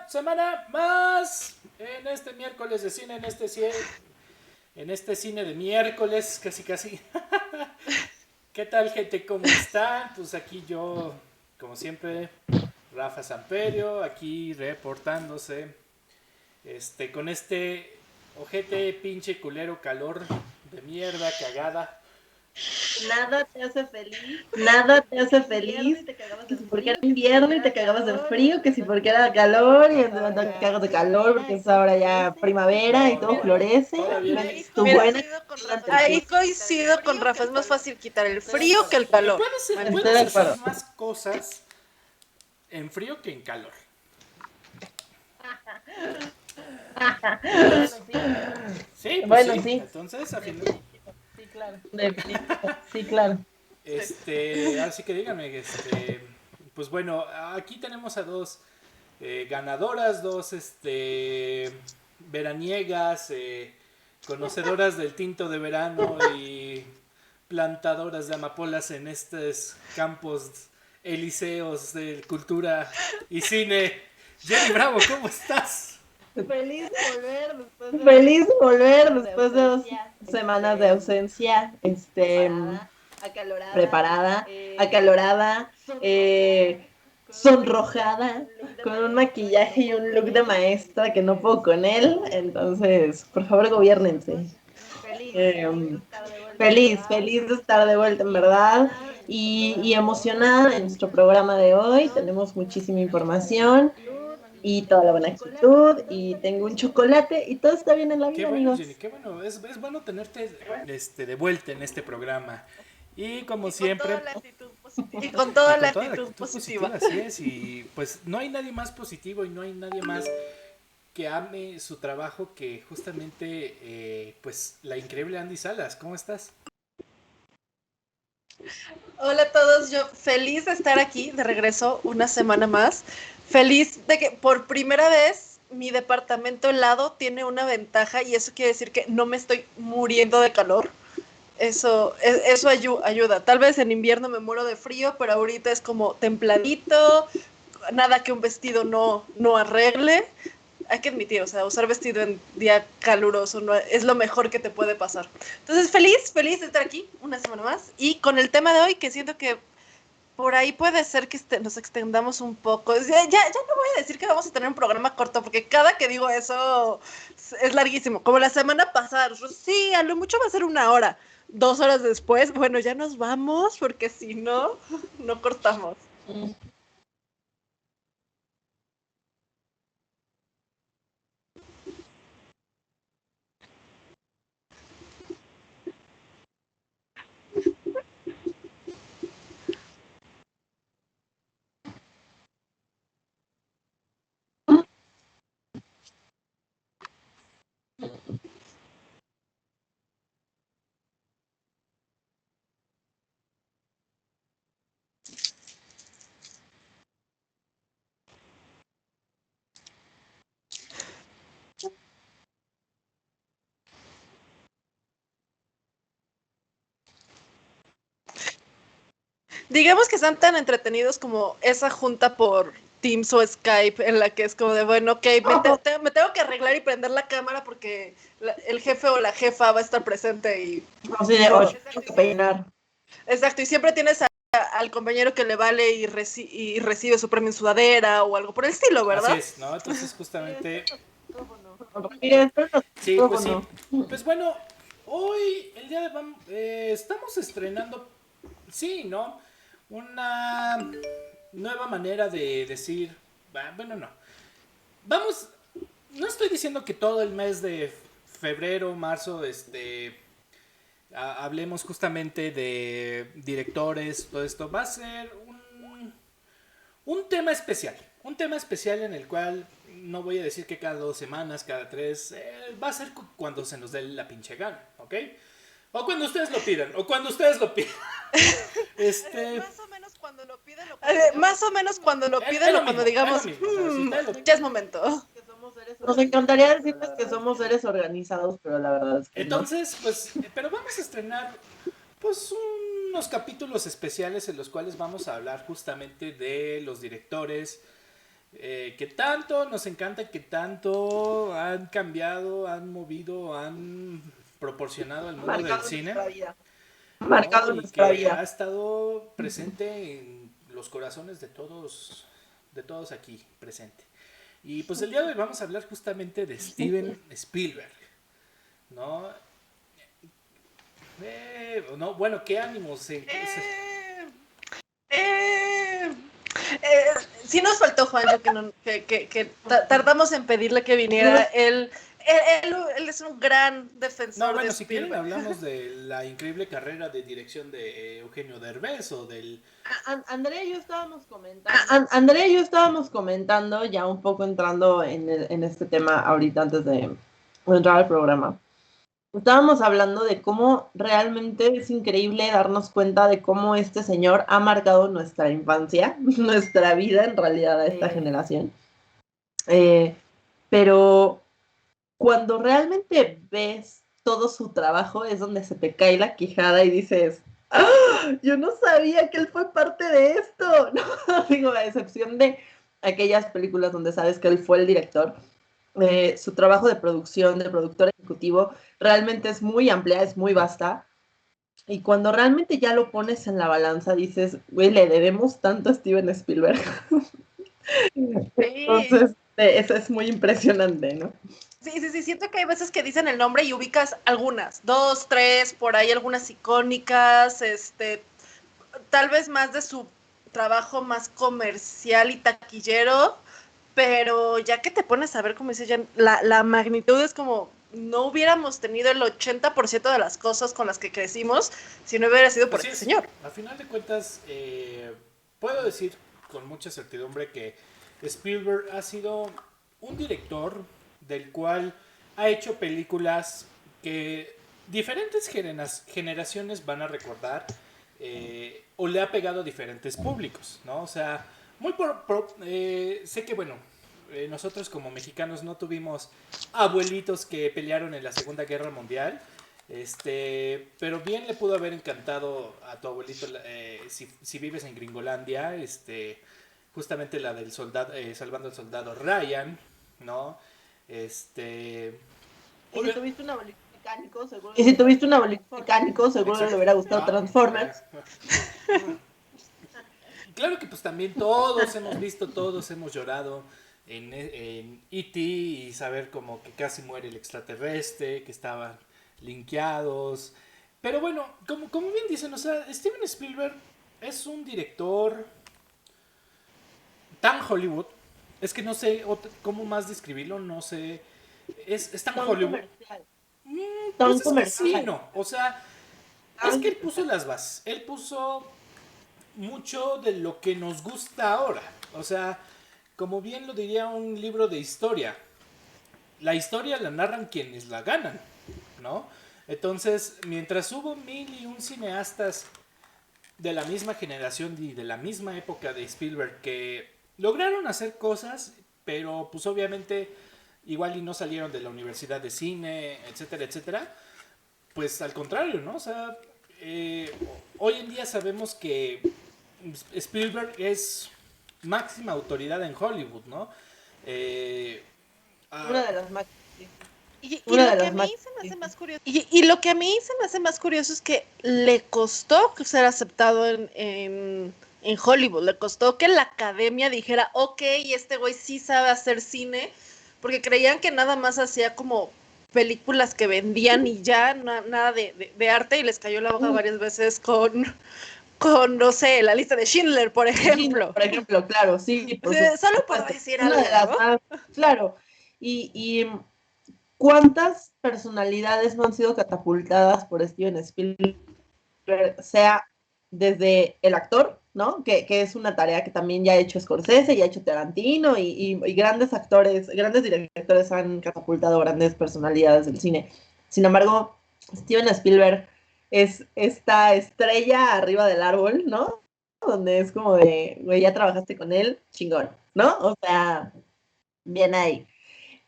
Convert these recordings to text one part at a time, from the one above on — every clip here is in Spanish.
semana más en este miércoles de cine, en este cine de miércoles, casi casi. ¿Qué tal, gente? ¿Cómo están? Pues aquí yo, como siempre, Rafa Samperio, aquí reportándose, con este ojete, pinche culero, calor de mierda, cagada. Nada te hace feliz, Nada te hace feliz, que si porque era invierno y te cagabas de frío, que si porque era calor y te cagas de calor porque es ahora ya primavera y todo florece. Tu Mira, buena ahí coincido con Rafa, es más fácil quitar el frío que el Que calor. Estoy puedes de hacer acuerdo. más cosas en frío que en calor. Entonces, sí, pues Bueno, sí. sí, Entonces, a final, sí, claro. sí, claro. ahora sí que díganme, pues bueno, aquí tenemos a dos ganadoras, dos, veraniegas, conocedoras del tinto de verano y plantadoras de amapolas en estos campos elíseos de cultura y cine. Jenny Bravo, ¿cómo estás? Feliz de volver después de Feliz de volver de después de ausencia, 2 semanas de ausencia, preparada, acalorada, preparada, acalorada, sonrojada, sonrojada, con un maquillaje y no un puedo look de maestra que no puedo con él. Entonces, por favor, gobiernense. feliz de estar de vuelta, en Feliz, verdad, feliz de estar de vuelta en y verdad emocionada en nuestro y programa de emocionada hoy. de nuestro programa de hoy. Tenemos muchísima información y toda la buena actitud y tengo un chocolate y todo está bien en la Qué vida, bueno, Jenny, amigos. qué bueno. Es bueno tenerte de vuelta en este programa. Y como Y con siempre, toda la actitud positiva. Y con toda la toda la actitud actitud positiva. positiva, así es. Y pues no hay nadie más positivo y no hay nadie más que ame su trabajo que justamente, pues, la increíble Andy Salas. ¿Cómo estás? Hola a todos, yo feliz de estar aquí de regreso una semana más. Feliz de que por primera vez mi departamento helado tiene una ventaja y eso quiere decir que no me estoy muriendo de calor. Eso ayuda. Tal vez en invierno me muero de frío, pero ahorita es como templadito, nada que un vestido no arregle. Hay que admitir, o sea, usar vestido en día caluroso no, es lo mejor que te puede pasar. Entonces, feliz de estar aquí una semana más y con el tema de hoy que siento que por ahí puede ser que nos extendamos un poco. Ya no voy a decir que vamos a tener un programa corto, porque cada que digo eso es larguísimo. Como la semana pasada, sí, a lo mucho va a ser 1 hora. 2 horas después, bueno, ya nos vamos, porque si no, no cortamos. Digamos que están tan entretenidos como esa junta por Teams o Skype en la que es como de, bueno, ok, me tengo que arreglar y prender la cámara porque el jefe o la jefa va a estar presente y Así de no. 8 que peinar. Exacto, y siempre tienes al compañero que le vale y recibe su premio en sudadera o algo por el estilo, Así ¿verdad? es, ¿no? Entonces, justamente, Miren, esto es sí, pues sí. micrófono. Pues bueno, hoy, el día de estamos estrenando, sí, ¿no? Una nueva manera de decir, bueno, no. Vamos, no estoy diciendo que todo el mes de febrero, marzo, hablemos justamente de directores, todo esto. Va a ser un tema especial. Un tema especial en el cual no voy a decir que cada 2 semanas, cada tres, va a ser cuando se nos dé la pinche gana, ¿ok? O cuando ustedes lo pidan, o cuando ustedes lo pidan. Más o menos cuando lo piden o cuando digamos, más o menos cuando lo piden Es lo o cuando mismo, es lo digamos, mismo. O sea, si ustedes lo ya es momento. Que somos seres Nos organizados, encantaría pero decirles la que verdad es somos que no. seres organizados, pero la verdad es que no. Entonces, pues, pero vamos a estrenar, pues, unos capítulos especiales en los cuales vamos a hablar justamente de los directores, que tanto nos encanta, que tanto han cambiado, han movido, han proporcionado al mundo del cine, Marcado ¿no? Y nuestra que vida. ha estado presente en los corazones de todos aquí presente. Y pues el día de hoy vamos a hablar justamente de Steven Spielberg, ¿no? No, bueno, qué ánimos. Sí nos faltó Juanjo que tardamos en pedirle que viniera. Él es un gran defensor No, bueno, de si quieren Spielberg. hablamos de la increíble carrera de dirección de Eugenio Derbez o del... Andrea y yo estábamos comentando. Andrea y yo estábamos comentando, ya un poco entrando en este tema ahorita antes de entrar al programa. Estábamos hablando de cómo realmente es increíble darnos cuenta de cómo este señor ha marcado nuestra infancia, nuestra vida en realidad a esta generación. Pero cuando realmente ves todo su trabajo es donde se te cae la quijada y dices, ¡ah! Yo no sabía que él fue parte de esto. No, digo, a excepción de aquellas películas donde sabes que él fue el director. Su trabajo de producción, de productor ejecutivo, realmente es muy amplia, es muy vasta. Y cuando realmente ya lo pones en la balanza, dices, güey, le debemos tanto a Steven Spielberg. Entonces, eso es muy impresionante, ¿no? Sí, siento que hay veces que dicen el nombre y ubicas algunas, 2, 3, por ahí algunas icónicas, tal vez más de su trabajo más comercial y taquillero, pero ya que te pones a ver, como dice Jen, la magnitud es como, no hubiéramos tenido el 80% de las cosas con las que crecimos si no hubiera sido por Así este es, señor. a final de cuentas, puedo decir con mucha certidumbre que Spielberg ha sido un director del cual ha hecho películas que diferentes generaciones van a recordar, o le ha pegado a diferentes públicos, ¿no? O sea, sé que, bueno, nosotros como mexicanos no tuvimos abuelitos que pelearon en la Segunda Guerra Mundial, pero bien le pudo haber encantado a tu abuelito, si vives en Gringolandia, justamente la del soldado, salvando al soldado Ryan, ¿no? Y si tuviste un abuelito mecánico, seguro. Y si tuviste un abuelito mecánico, seguro le hubiera gustado Transformers. Claro que pues también todos hemos visto, todos hemos llorado en E.T. y saber como que casi muere el extraterrestre, que estaban linkeados. Pero bueno, como bien dicen, o sea, Steven Spielberg es un director tan Hollywood, es que no sé cómo más describirlo, no sé, es tan Hollywood. Pues es que sí, no, o sea, es que él puso las bases, él puso mucho de lo que nos gusta ahora, o sea, como bien lo diría un libro de historia, la historia la narran quienes la ganan, ¿no? Entonces, mientras hubo mil y un cineastas de la misma generación y de la misma época de Spielberg que lograron hacer cosas, pero pues obviamente igual y no salieron de la universidad de cine, etcétera, etcétera, pues al contrario, ¿no? O sea, hoy en día sabemos que Spielberg es máxima autoridad en Hollywood, ¿no? Una de las más. Y lo que a mí se me hace más curioso. Y lo que a mí se me hace más curioso es que le costó ser aceptado en Hollywood. Le costó que la academia dijera, ok, este güey sí sabe hacer cine, porque creían que nada más hacía como películas que vendían y ya, nada de arte, y les cayó la boca varias veces con, no sé, la lista de Schindler, por ejemplo. Por ejemplo, claro, sí. Por solo puedo decir algo, ¿no? Claro. Y ¿cuántas personalidades no han sido catapultadas por Steven Spielberg? Sea desde el actor, ¿no? Que es una tarea que también ya ha hecho Scorsese, ya ha hecho Tarantino, y grandes actores, grandes directores han catapultado grandes personalidades del cine. Sin embargo, Steven Spielberg es esta estrella arriba del árbol, ¿no? Donde es como de, güey, ya trabajaste con él, chingón, ¿no? O sea, bien ahí.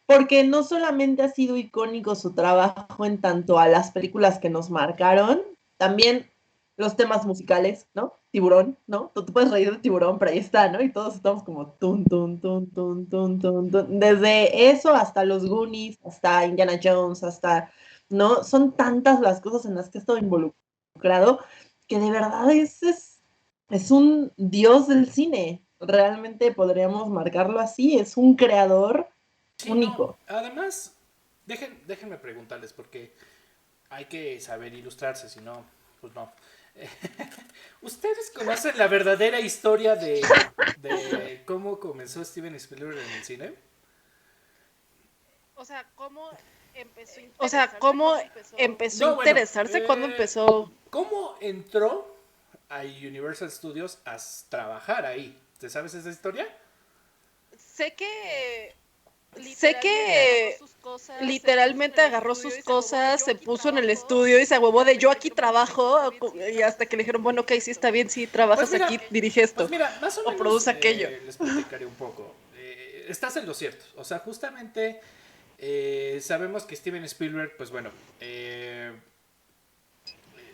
Porque no solamente ha sido icónico su trabajo en tanto a las películas que nos marcaron, también los temas musicales, ¿no? Tiburón, ¿no? Tú puedes reír de Tiburón, pero ahí está, ¿no? Y todos estamos como tun, tun, tun, tun, tun, tun, tun. Desde eso hasta los Goonies, hasta Indiana Jones, hasta, ¿no? Son tantas las cosas en las que he estado involucrado que de verdad es un dios del cine. Realmente podríamos marcarlo así, es un creador Sí, único. no. Además, déjenme preguntarles, porque hay que saber ilustrarse, si no, pues no. ¿Ustedes conocen la verdadera historia de cómo comenzó Steven Spielberg en el cine? O sea, ¿cómo empezó a interesarse? No, bueno, ¿Cuándo empezó? ¿cómo entró a Universal Studios a trabajar ahí? ¿Te sabes esa historia? Sé que literalmente agarró sus cosas, se puso en el estudio y se huevó de yo aquí trabajo, y hasta que le dijeron, bueno, ok, sí está bien, sí trabajas Pues mira, aquí, dirige esto, Pues mira, más o menos produce aquello. les platicaré un poco. Estás en lo cierto. O sea, justamente sabemos que Steven Spielberg, pues bueno,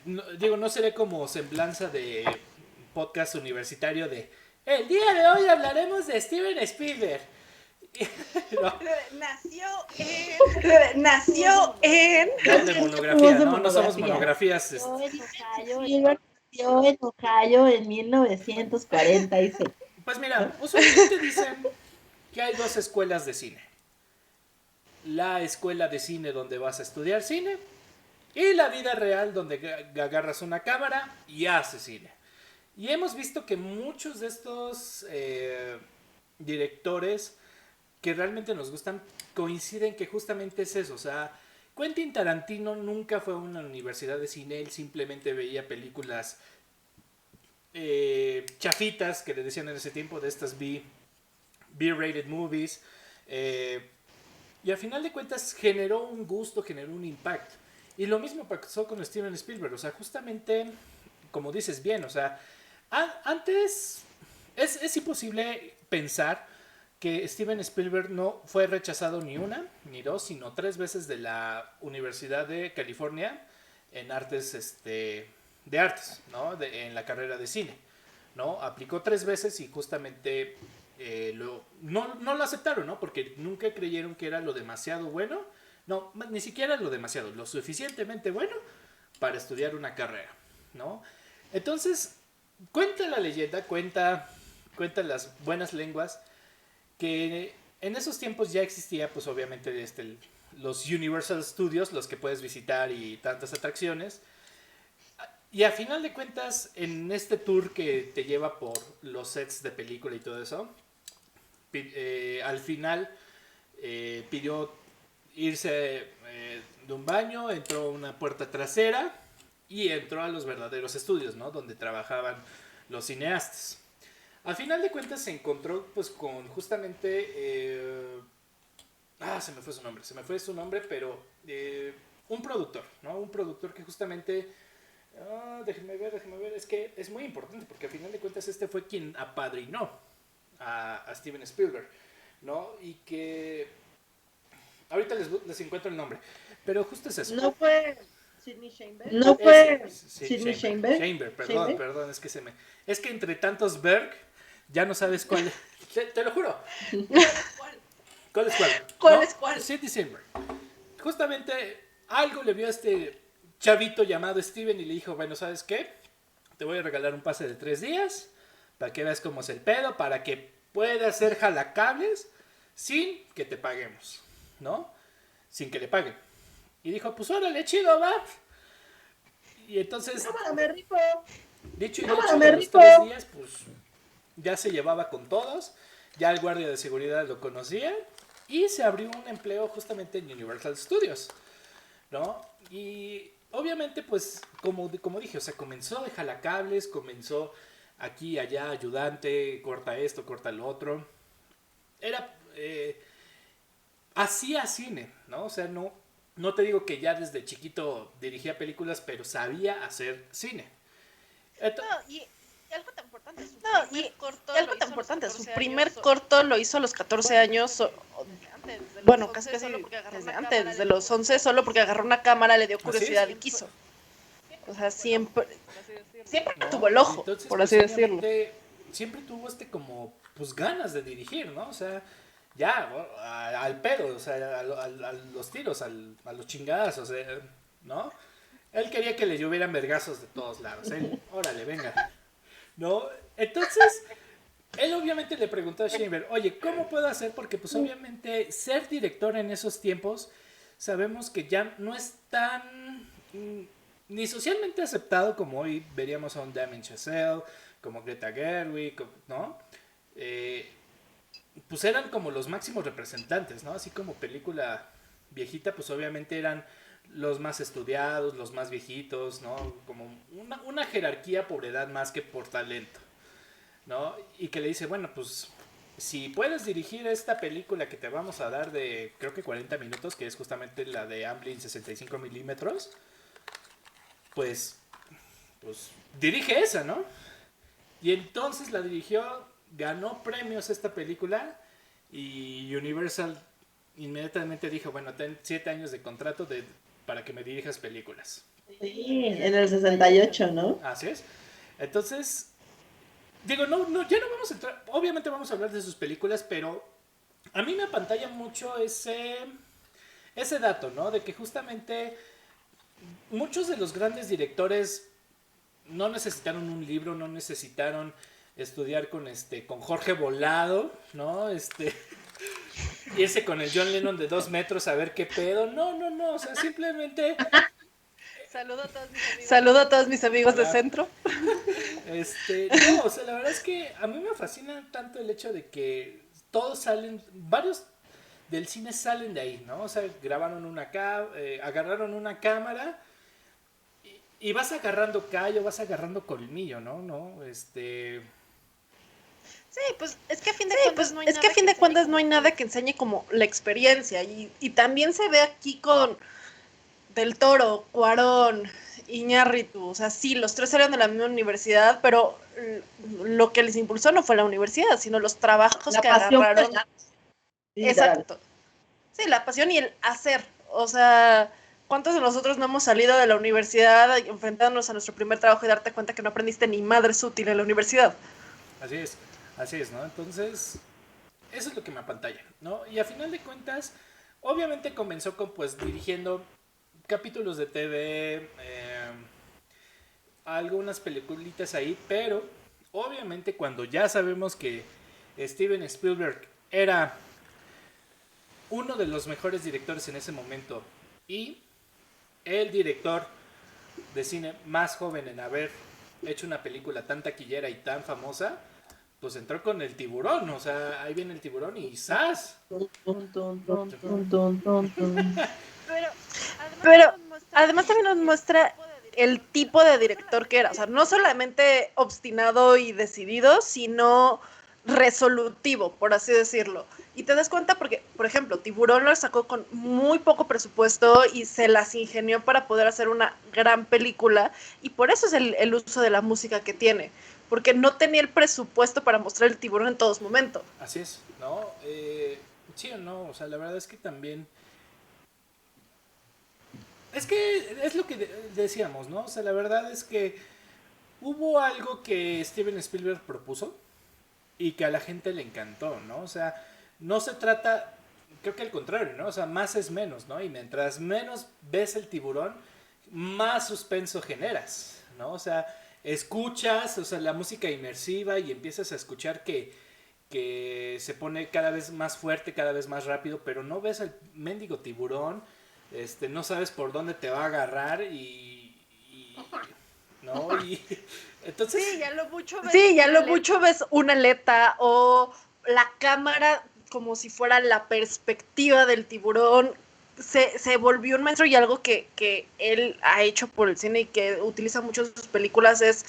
no seré como semblanza de podcast universitario de el día de hoy hablaremos de Steven Spielberg. No, Nació en... no, de monografía, no somos monografías. Spielberg nació en Ohio en 1946. Pues mira, usualmente dicen que hay dos escuelas de cine. La escuela de cine donde vas a estudiar cine y la vida real donde agarras una cámara y haces cine. Y hemos visto que muchos de estos directores que realmente nos gustan coinciden que justamente es eso. O sea, Quentin Tarantino nunca fue a una universidad de cine, él simplemente veía películas chafitas que le decían en ese tiempo, de estas B-rated movies, y al final de cuentas generó un gusto, generó un impacto. Y lo mismo pasó con Steven Spielberg. O sea, justamente, como dices bien, o sea, antes es imposible pensar que Steven Spielberg no fue rechazado ni una, ni dos, sino 3 veces de la Universidad de California en artes, de artes, ¿no? En la carrera de cine, ¿no? Aplicó 3 veces y justamente no lo aceptaron, ¿no? Porque nunca creyeron que era lo demasiado bueno, no, ni siquiera lo demasiado, lo suficientemente bueno para estudiar una carrera, ¿no? Entonces, cuenta la leyenda, cuenta las buenas lenguas, que en esos tiempos ya existía, pues obviamente, los Universal Studios, los que puedes visitar y tantas atracciones. Y a final de cuentas, en este tour que te lleva por los sets de película y todo eso, al final pidió irse de un baño, entró a una puerta trasera y entró a los verdaderos estudios, ¿no? Donde trabajaban los cineastas. Al final de cuentas se encontró pues con justamente se me fue su nombre, pero un productor, ¿no? Un productor que justamente déjenme ver, es que es muy importante porque al final de cuentas este fue quien apadrinó a Steven Spielberg, ¿no? Y que ahorita les encuentro el nombre, pero justo es eso. No fue Sidney Sheinberg. No fue Sidney Sheinberg, perdón, es que entre tantos Berg ya no sabes cuál. Te lo juro. ¿Cuál es cuál? ¿Cuál es cuál? Sidney Sheinberg. Justamente algo le vio a este chavito llamado Steven y le dijo, bueno, ¿sabes qué? Te voy a regalar un pase de 3 días para que veas cómo es el pedo, para que puedas hacer jalacables sin que te paguemos, ¿no? Sin que le paguen. Y dijo, pues órale, chido, va. Y entonces, dicho y hecho, de los 3 días, pues ya se llevaba con todos, ya el guardia de seguridad lo conocía y se abrió un empleo justamente en Universal Studios, ¿no? Y obviamente, pues, como dije, o sea, comenzó de jalacables, comenzó aquí, allá, ayudante, corta esto, corta lo otro. Era, hacía cine, ¿no? O sea, no te digo que ya desde chiquito dirigía películas, pero sabía hacer cine. Y algo tan importante, su primer corto lo hizo a los 14 años, bueno, casi desde antes, desde los 11, solo porque agarró una cámara, le dio curiosidad y quiso. O sea, siempre ¿no? tuvo el ojo, Entonces, por pues así decirlo. obviamente siempre tuvo como, pues ganas de dirigir, ¿no? O sea, ya, al pedo, o sea, a los tiros, a los chingadazos, ¿no? Él quería que le llovieran vergazos de todos lados. Él, órale, venga. ¿No? Entonces, él obviamente le preguntó a Sheinberg, oye, ¿cómo puedo hacer? Porque pues obviamente ser director en esos tiempos, sabemos que ya no es tan ni socialmente aceptado como hoy veríamos a un Damien Chazelle, como Greta Gerwig, ¿no? Eh, pues eran como los máximos representantes, ¿no? Así como película viejita, pues obviamente eran los más estudiados, los más viejitos, ¿no? Como una jerarquía por edad más que por talento, ¿no? Y que le dice, bueno, pues si puedes dirigir esta película que te vamos a dar de creo que 40 minutos, que es justamente la de Amblin 65 milímetros, pues, pues dirige esa, ¿no? Y entonces la dirigió, ganó premios esta película y Universal inmediatamente dijo, bueno, ten 7 años de contrato para que me dirijas películas. Sí, en el 68, ¿no? Así es. Entonces, digo, ya no vamos a entrar, obviamente vamos a hablar de sus películas, pero a mí me apantalla mucho ese dato, ¿no? De que justamente muchos de los grandes directores no necesitaron un libro, no necesitaron estudiar con Jorge Volado, ¿no? Irse con el John Lennon de 2 metros a ver qué pedo. No, o sea, simplemente. Saludo a todos mis amigos de Hola. centro. No, o sea, la verdad es que a mí me fascina tanto el hecho de que todos salen, varios del cine salen de ahí, ¿no? O sea, agarraron una cámara y vas agarrando callo, vas agarrando colmillo, ¿no? Sí, pues es que a fin de cuentas no hay nada que enseñe como la experiencia y también se ve aquí con Del Toro, Cuarón, Iñárritu, o sea, sí, los tres eran de la misma universidad, pero lo que les impulsó no fue la universidad, sino los trabajos que agarraron. Exacto. Sí, la pasión y el hacer. O sea, ¿cuántos de nosotros no hemos salido de la universidad enfrentándonos a nuestro primer trabajo y darte cuenta que no aprendiste ni madres útil en la universidad? Así es, ¿no? Entonces, eso es lo que me apantalla, ¿no? Y a final de cuentas, obviamente comenzó con, pues, dirigiendo capítulos de TV, algunas peliculitas ahí, pero obviamente cuando ya sabemos que Steven Spielberg era uno de los mejores directores en ese momento y el director de cine más joven en haber hecho una película tan taquillera y tan famosa, pues entró con el Tiburón, o sea, ahí viene el Tiburón y ¡zas! Pero además también nos muestra el tipo de director que era, o sea, no solamente obstinado y decidido, sino resolutivo, por así decirlo. Y te das cuenta porque, por ejemplo, Tiburón lo sacó con muy poco presupuesto y se las ingenió para poder hacer una gran película y por eso es el uso de la música que tiene, porque no tenía el presupuesto para mostrar el tiburón en todos momentos. Así es, ¿no? Sí o no, o sea, la verdad es que también... Es que es lo que decíamos, ¿no? O sea, la verdad es que hubo algo que Steven Spielberg propuso y que a la gente le encantó, ¿no? O sea, no se trata, creo que al contrario, ¿no? O sea, más es menos, ¿no? Y mientras menos ves el tiburón, más suspenso generas, ¿no? O sea, escuchas, o sea, la música inmersiva y empiezas a escuchar que se pone cada vez más fuerte, cada vez más rápido, pero no ves al mendigo tiburón, no sabes por dónde te va a agarrar ¿no? Y entonces... Sí, ya lo mucho ves una aleta o la cámara como si fuera la perspectiva del tiburón. Se volvió un maestro y algo que él ha hecho por el cine y que utiliza mucho en sus películas es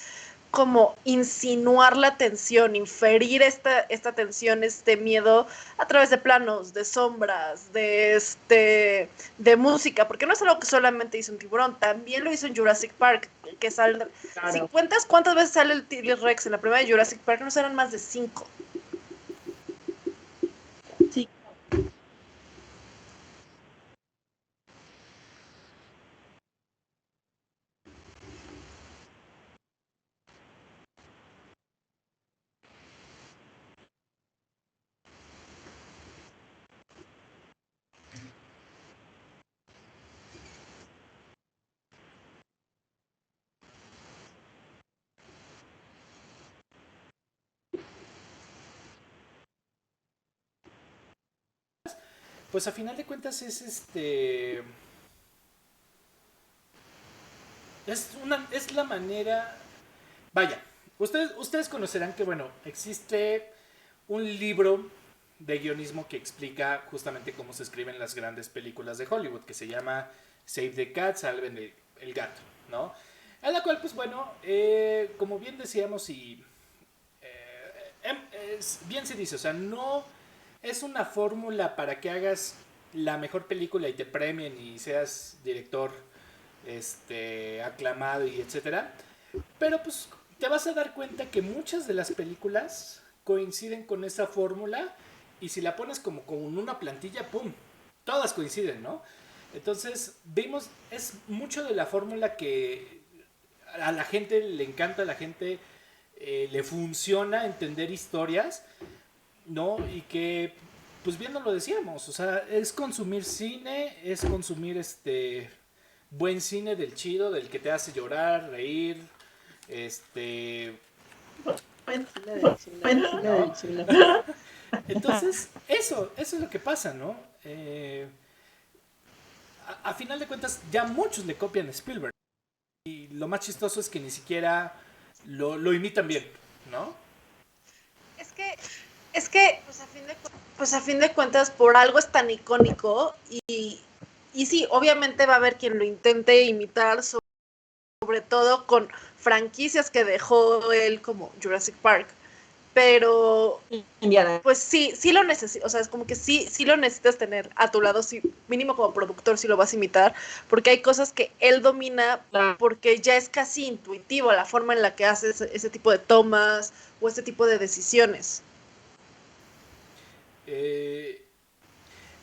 como insinuar la tensión, inferir esta tensión, este miedo a través de planos, de sombras, de música, porque no es algo que solamente hizo un tiburón, también lo hizo en Jurassic Park, que sale, claro. Si cuentas cuántas veces sale el T-Rex en la primera de Jurassic Park, no serán más de 5. Sí. pues a final de cuentas es la manera, vaya, ustedes conocerán que, bueno, existe un libro de guionismo que explica justamente cómo se escriben las grandes películas de Hollywood, que se llama Save the Cat, salven el gato, ¿no? A la cual, pues bueno, como bien decíamos y bien se dice, o sea, no es una fórmula para que hagas la mejor película y te premien y seas director aclamado y etcétera, pero pues te vas a dar cuenta que muchas de las películas coinciden con esa fórmula y si la pones como con una plantilla, ¡pum! Todas coinciden, ¿no? Entonces, vimos, es mucho de la fórmula que a la gente le encanta, a la gente le funciona entender historias, ¿no? Y que, pues bien nos lo decíamos, o sea, es consumir cine, es consumir buen cine del chido, del que te hace llorar, reír, Buen cine del cine, ¿no? del cine. Entonces, eso es lo que pasa, ¿no? A final de cuentas, ya muchos le copian a Spielberg. Y lo más chistoso es que ni siquiera lo imitan bien, ¿no? Es que pues a fin de cuentas, por algo es tan icónico y sí, obviamente va a haber quien lo intente imitar, sobre todo con franquicias que dejó él como Jurassic Park. Pero Indiana. pues sí lo necesitas, o sea, es como que sí lo necesitas tener a tu lado, sí, mínimo como productor si lo vas a imitar, porque hay cosas que él domina, porque ya es casi intuitivo la forma en la que hace ese tipo de tomas o ese tipo de decisiones.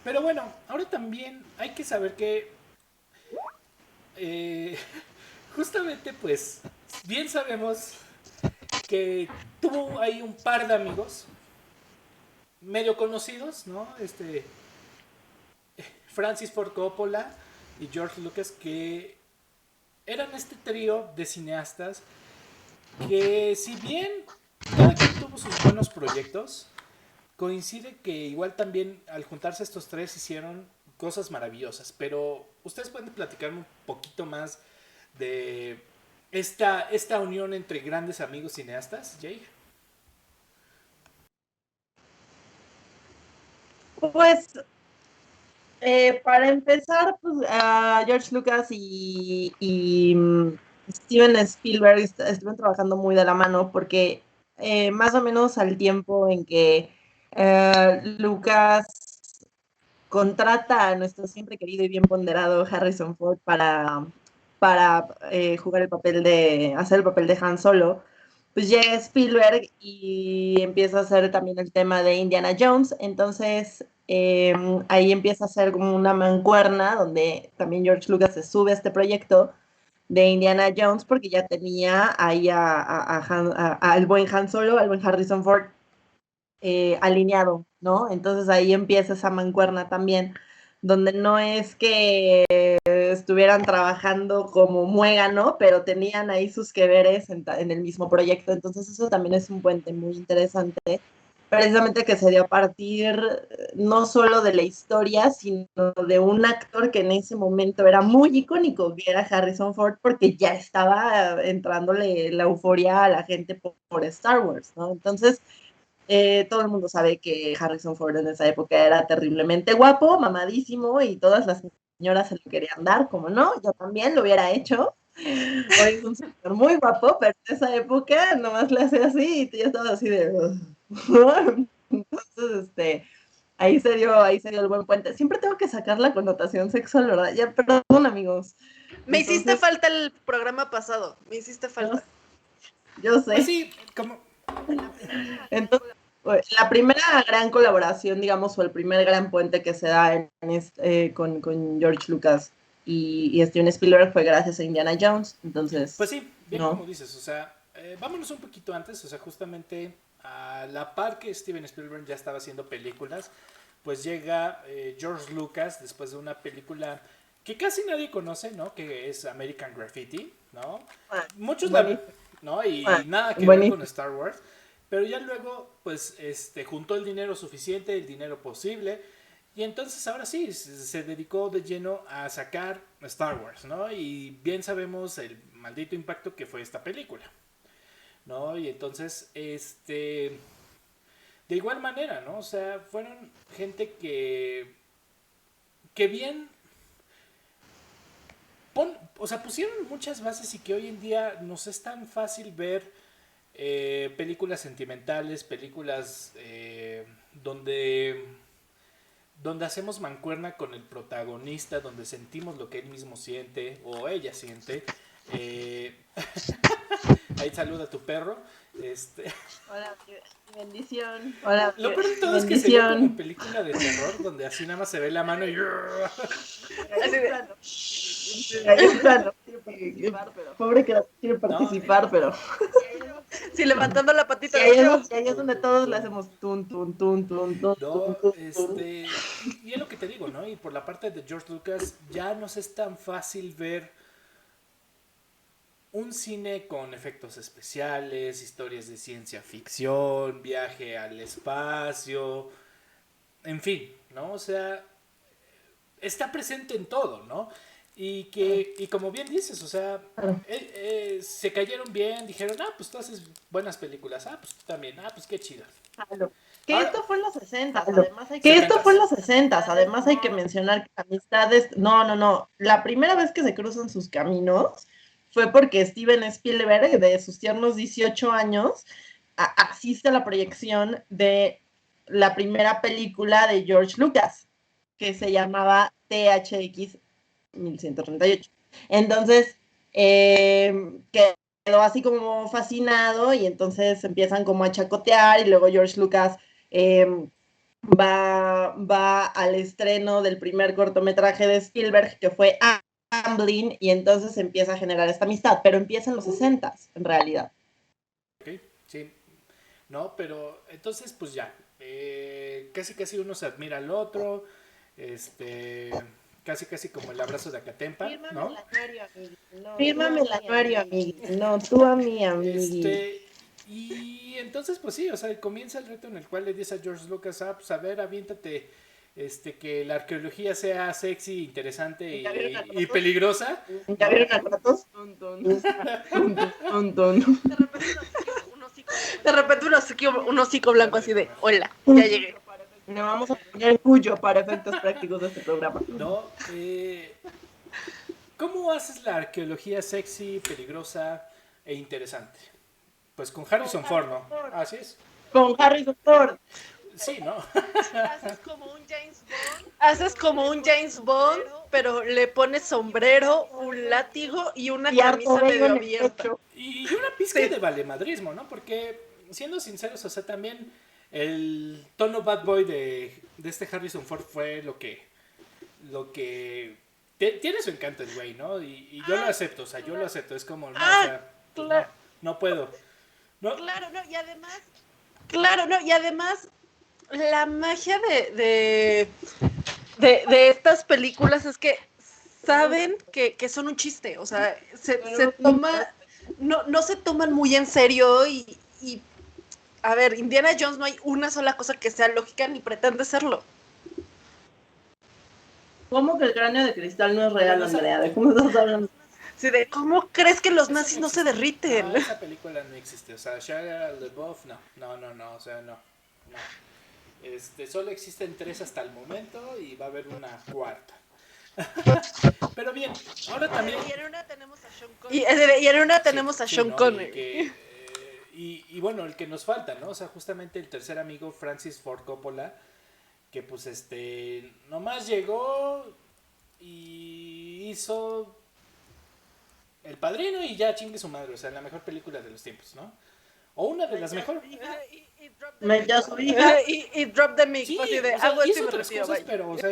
Pero bueno, ahora también hay que saber que justamente pues bien sabemos que tuvo ahí un par de amigos medio conocidos, ¿no? Francis Ford Coppola y George Lucas, que eran este trío de cineastas que si bien cada quien tuvo sus buenos proyectos, coincide que igual también al juntarse estos tres hicieron cosas maravillosas, pero ustedes pueden platicarme un poquito más de esta unión entre grandes amigos cineastas, Jay. Pues para empezar, pues George Lucas y Steven Spielberg estuvieron trabajando muy de la mano porque más o menos al tiempo en que Lucas contrata a nuestro siempre querido y bien ponderado Harrison Ford para hacer el papel de Han Solo, pues llega Spielberg y empieza a hacer también el tema de Indiana Jones, entonces ahí empieza a ser como una mancuerna donde también George Lucas se sube a este proyecto de Indiana Jones porque ya tenía ahí al buen Han Solo, al buen Harrison Ford alineado, ¿no? Entonces ahí empieza esa mancuerna también, donde no es que estuvieran trabajando como muégano, pero tenían ahí sus que veres en el mismo proyecto. Entonces eso también es un puente muy interesante, precisamente que se dio a partir no solo de la historia, sino de un actor que en ese momento era muy icónico, que era Harrison Ford, porque ya estaba entrándole la euforia a la gente por Star Wars, ¿no? Entonces, todo el mundo sabe que Harrison Ford en esa época era terriblemente guapo, mamadísimo, y todas las señoras se lo querían dar, como no, yo también lo hubiera hecho. Hoy es un señor muy guapo, pero en esa época nomás le hacía así y tú ya estabas así de... Entonces, ahí se dio el buen puente. Siempre tengo que sacar la connotación sexual, ¿verdad? Ya, perdón, amigos. Me hiciste falta el programa pasado, me hiciste falta. Yo sé. Pues sí, como... Entonces, la primera gran colaboración, digamos, o el primer gran puente que se da con George Lucas y Steven Spielberg fue gracias a Indiana Jones. Entonces, pues sí, bien ¿no? como dices, o sea, vámonos un poquito antes, o sea, justamente a la par que Steven Spielberg ya estaba haciendo películas, pues llega George Lucas después de una película que casi nadie conoce, ¿no? Que es American Graffiti, ¿no? Muchos la ven, ¿no? Y nada que ver con Star Wars. Pero ya luego, pues, juntó el dinero suficiente, el dinero posible, Y entonces ahora sí, se dedicó de lleno a sacar Star Wars, ¿no? Y bien sabemos el maldito impacto que fue esta película, ¿no? Y entonces, de igual manera, ¿no? O sea, fueron gente que bien, o sea, pusieron muchas bases y que hoy en día nos es tan fácil ver películas sentimentales, películas donde hacemos mancuerna con el protagonista, donde sentimos lo que él mismo siente o ella siente. Ahí saluda a tu perro. Hola, bendición. Hola, Lo peor de todo es que se ve como película de terror, donde así nada más se ve la mano y... Así de, Pobre que quiere participar, pero... sí, levantando la patita. Y ahí es donde todos le hacemos tun, tun, tun, tun, tun, No, tun, y es lo que te digo, ¿no? Y por la parte de George Lucas ya nos es tan fácil ver un cine con efectos especiales, historias de ciencia ficción, viaje al espacio, en fin, ¿no? O sea, está presente en todo, ¿no? Y como bien dices, o sea, se cayeron bien, dijeron, pues tú haces buenas películas, pues tú también, pues qué chido. Que Ahora, esto fue en los 60, además hay que mencionar que amistades, no, la primera vez que se cruzan sus caminos fue porque Steven Spielberg, de sus tiernos 18 años, asiste a la proyección de la primera película de George Lucas, que se llamaba THX 1138. Entonces, quedó así como fascinado y entonces empiezan como a chacotear y luego George Lucas va al estreno del primer cortometraje de Spielberg, que fue Amblin, y entonces empieza a generar esta amistad, pero empieza en los 60s, en realidad. Ok, sí, no, pero entonces pues ya, casi uno se admira al otro, casi como el abrazo de Acatempa, ¿no? Fírmame el anuario, amigui. No, tú a mí, amigui. Y entonces pues sí, o sea, comienza el reto en el cual le dice a George Lucas, pues a ver, aviéntate, que la arqueología sea sexy, interesante y peligrosa. ¿Ya vieron a Kratos? De repente un hocico blanco así de, hola, ya llegué. Le vamos a poner cuyo para efectos prácticos de este programa. No, ¿cómo haces la arqueología sexy, peligrosa e interesante? Pues con Harrison Ford, ¿no? Así es. Con Harrison Ford. Sí, ¿no? Haces como un James Bond, pero le pones sombrero, un látigo y una camisa medio abierta. Y una pizca de valemadrismo, ¿no? Porque, siendo sinceros, o sea, también el tono bad boy de este Harrison Ford fue lo que tiene su encanto el güey, ¿no? Y yo lo acepto, o sea, yo lo acepto. Es como, no, o sea, claro. no puedo. ¿No? Claro, no, y además la magia de estas películas es que saben que son un chiste, o sea, no se toman muy en serio y a ver, Indiana Jones no hay una sola cosa que sea lógica ni pretende serlo. ¿Cómo que el cráneo de cristal no es real, Andrea? ¿De cómo estás hablando? Sí, ¿cómo crees que los nazis no se derriten? No, esa película no existe, o sea, Shia LaBeouf, no, o sea, no. Solo existen 3 hasta el momento y va a haber una cuarta. Pero bien, ahora también... Y en una tenemos a Sean Connery. Y en una tenemos a Sean Connery. Y bueno, el que nos falta, ¿no? O sea, justamente el tercer amigo, Francis Ford Coppola, que pues nomás llegó y hizo El Padrino y ya chingue su madre, o sea, la mejor película de los tiempos, ¿no? O una de las mejores. Y Drop the Mic. Sí, así de, o sea, hago hizo esto y me otras retiro, cosas, vaya. pero, o sea,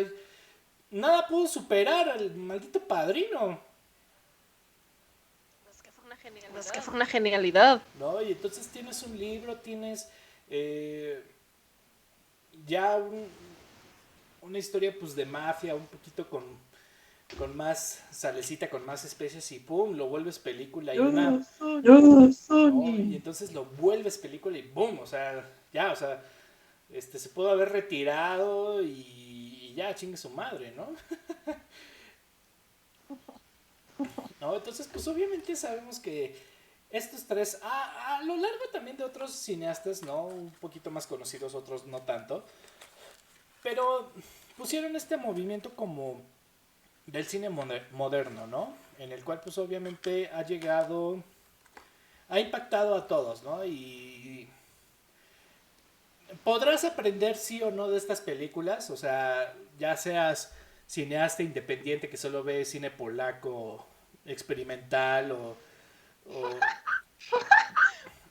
nada pudo superar al maldito Padrino. Es que fue una genialidad. No, y entonces tienes un libro, tienes ya una historia pues de mafia, un poquito con más salecita, con más especies y pum, lo vuelves película y ¿no? Y entonces lo vuelves película y boom, o sea, ya, o sea, se pudo haber retirado y ya, chingue su madre, ¿no? No, entonces, pues obviamente sabemos que estos tres, a lo largo también de otros cineastas, ¿no? Un poquito más conocidos, otros no tanto, pero pusieron este movimiento como del cine moderno, ¿no? En el cual, pues obviamente ha impactado a todos, ¿no? Y podrás aprender sí o no de estas películas, o sea, ya seas cineasta independiente que solo ve cine polaco experimental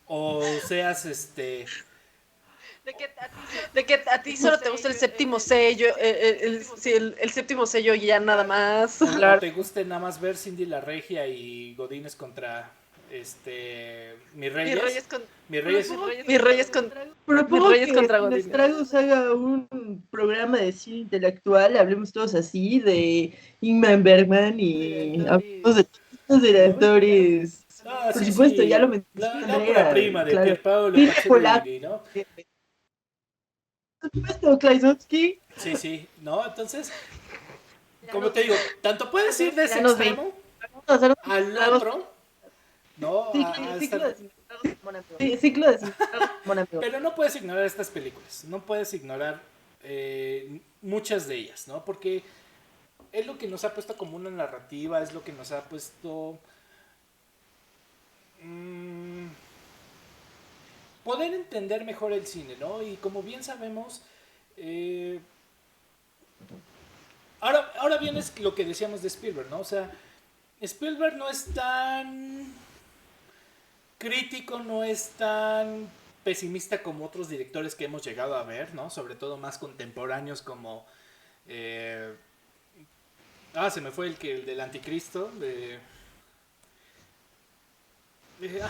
o seas De que a ti solo te gusta el séptimo sello, el séptimo sello y ya nada más. o te guste nada más ver Cindy la Regia y Godines contra Mis Reyes. Mis Reyes Propongo Reyes que contra Sin Godines. Estragos haga un programa de cine intelectual, hablemos todos así, de Ingmar Bergman y hablemos de todos los directores. Ah, Por sí, supuesto, sí. ya lo mencioné, La ópera prima de claro. Pierpaolo Cine polaco. Pasolini, ¿no? Por supuesto, Klaisowski. Sí, ¿no? Entonces, como te digo, tanto puedes ir de ese Ya nos extremo Vamos a hacer un al otro, ¿no? ciclo de Sin Estragos, mon amigo. Sí, ciclo de Sin Estragos, mon amigo. Pero no puedes ignorar estas películas, no puedes ignorar muchas de ellas, ¿no? Porque es lo que nos ha puesto como una narrativa, es lo que nos ha puesto poder entender mejor el cine, ¿no? Y como bien sabemos, ahora bien es lo que decíamos de Spielberg, ¿no? O sea, Spielberg no es tan crítico, no es tan pesimista como otros directores que hemos llegado a ver, ¿no? Sobre todo más contemporáneos como se me fue el del Anticristo David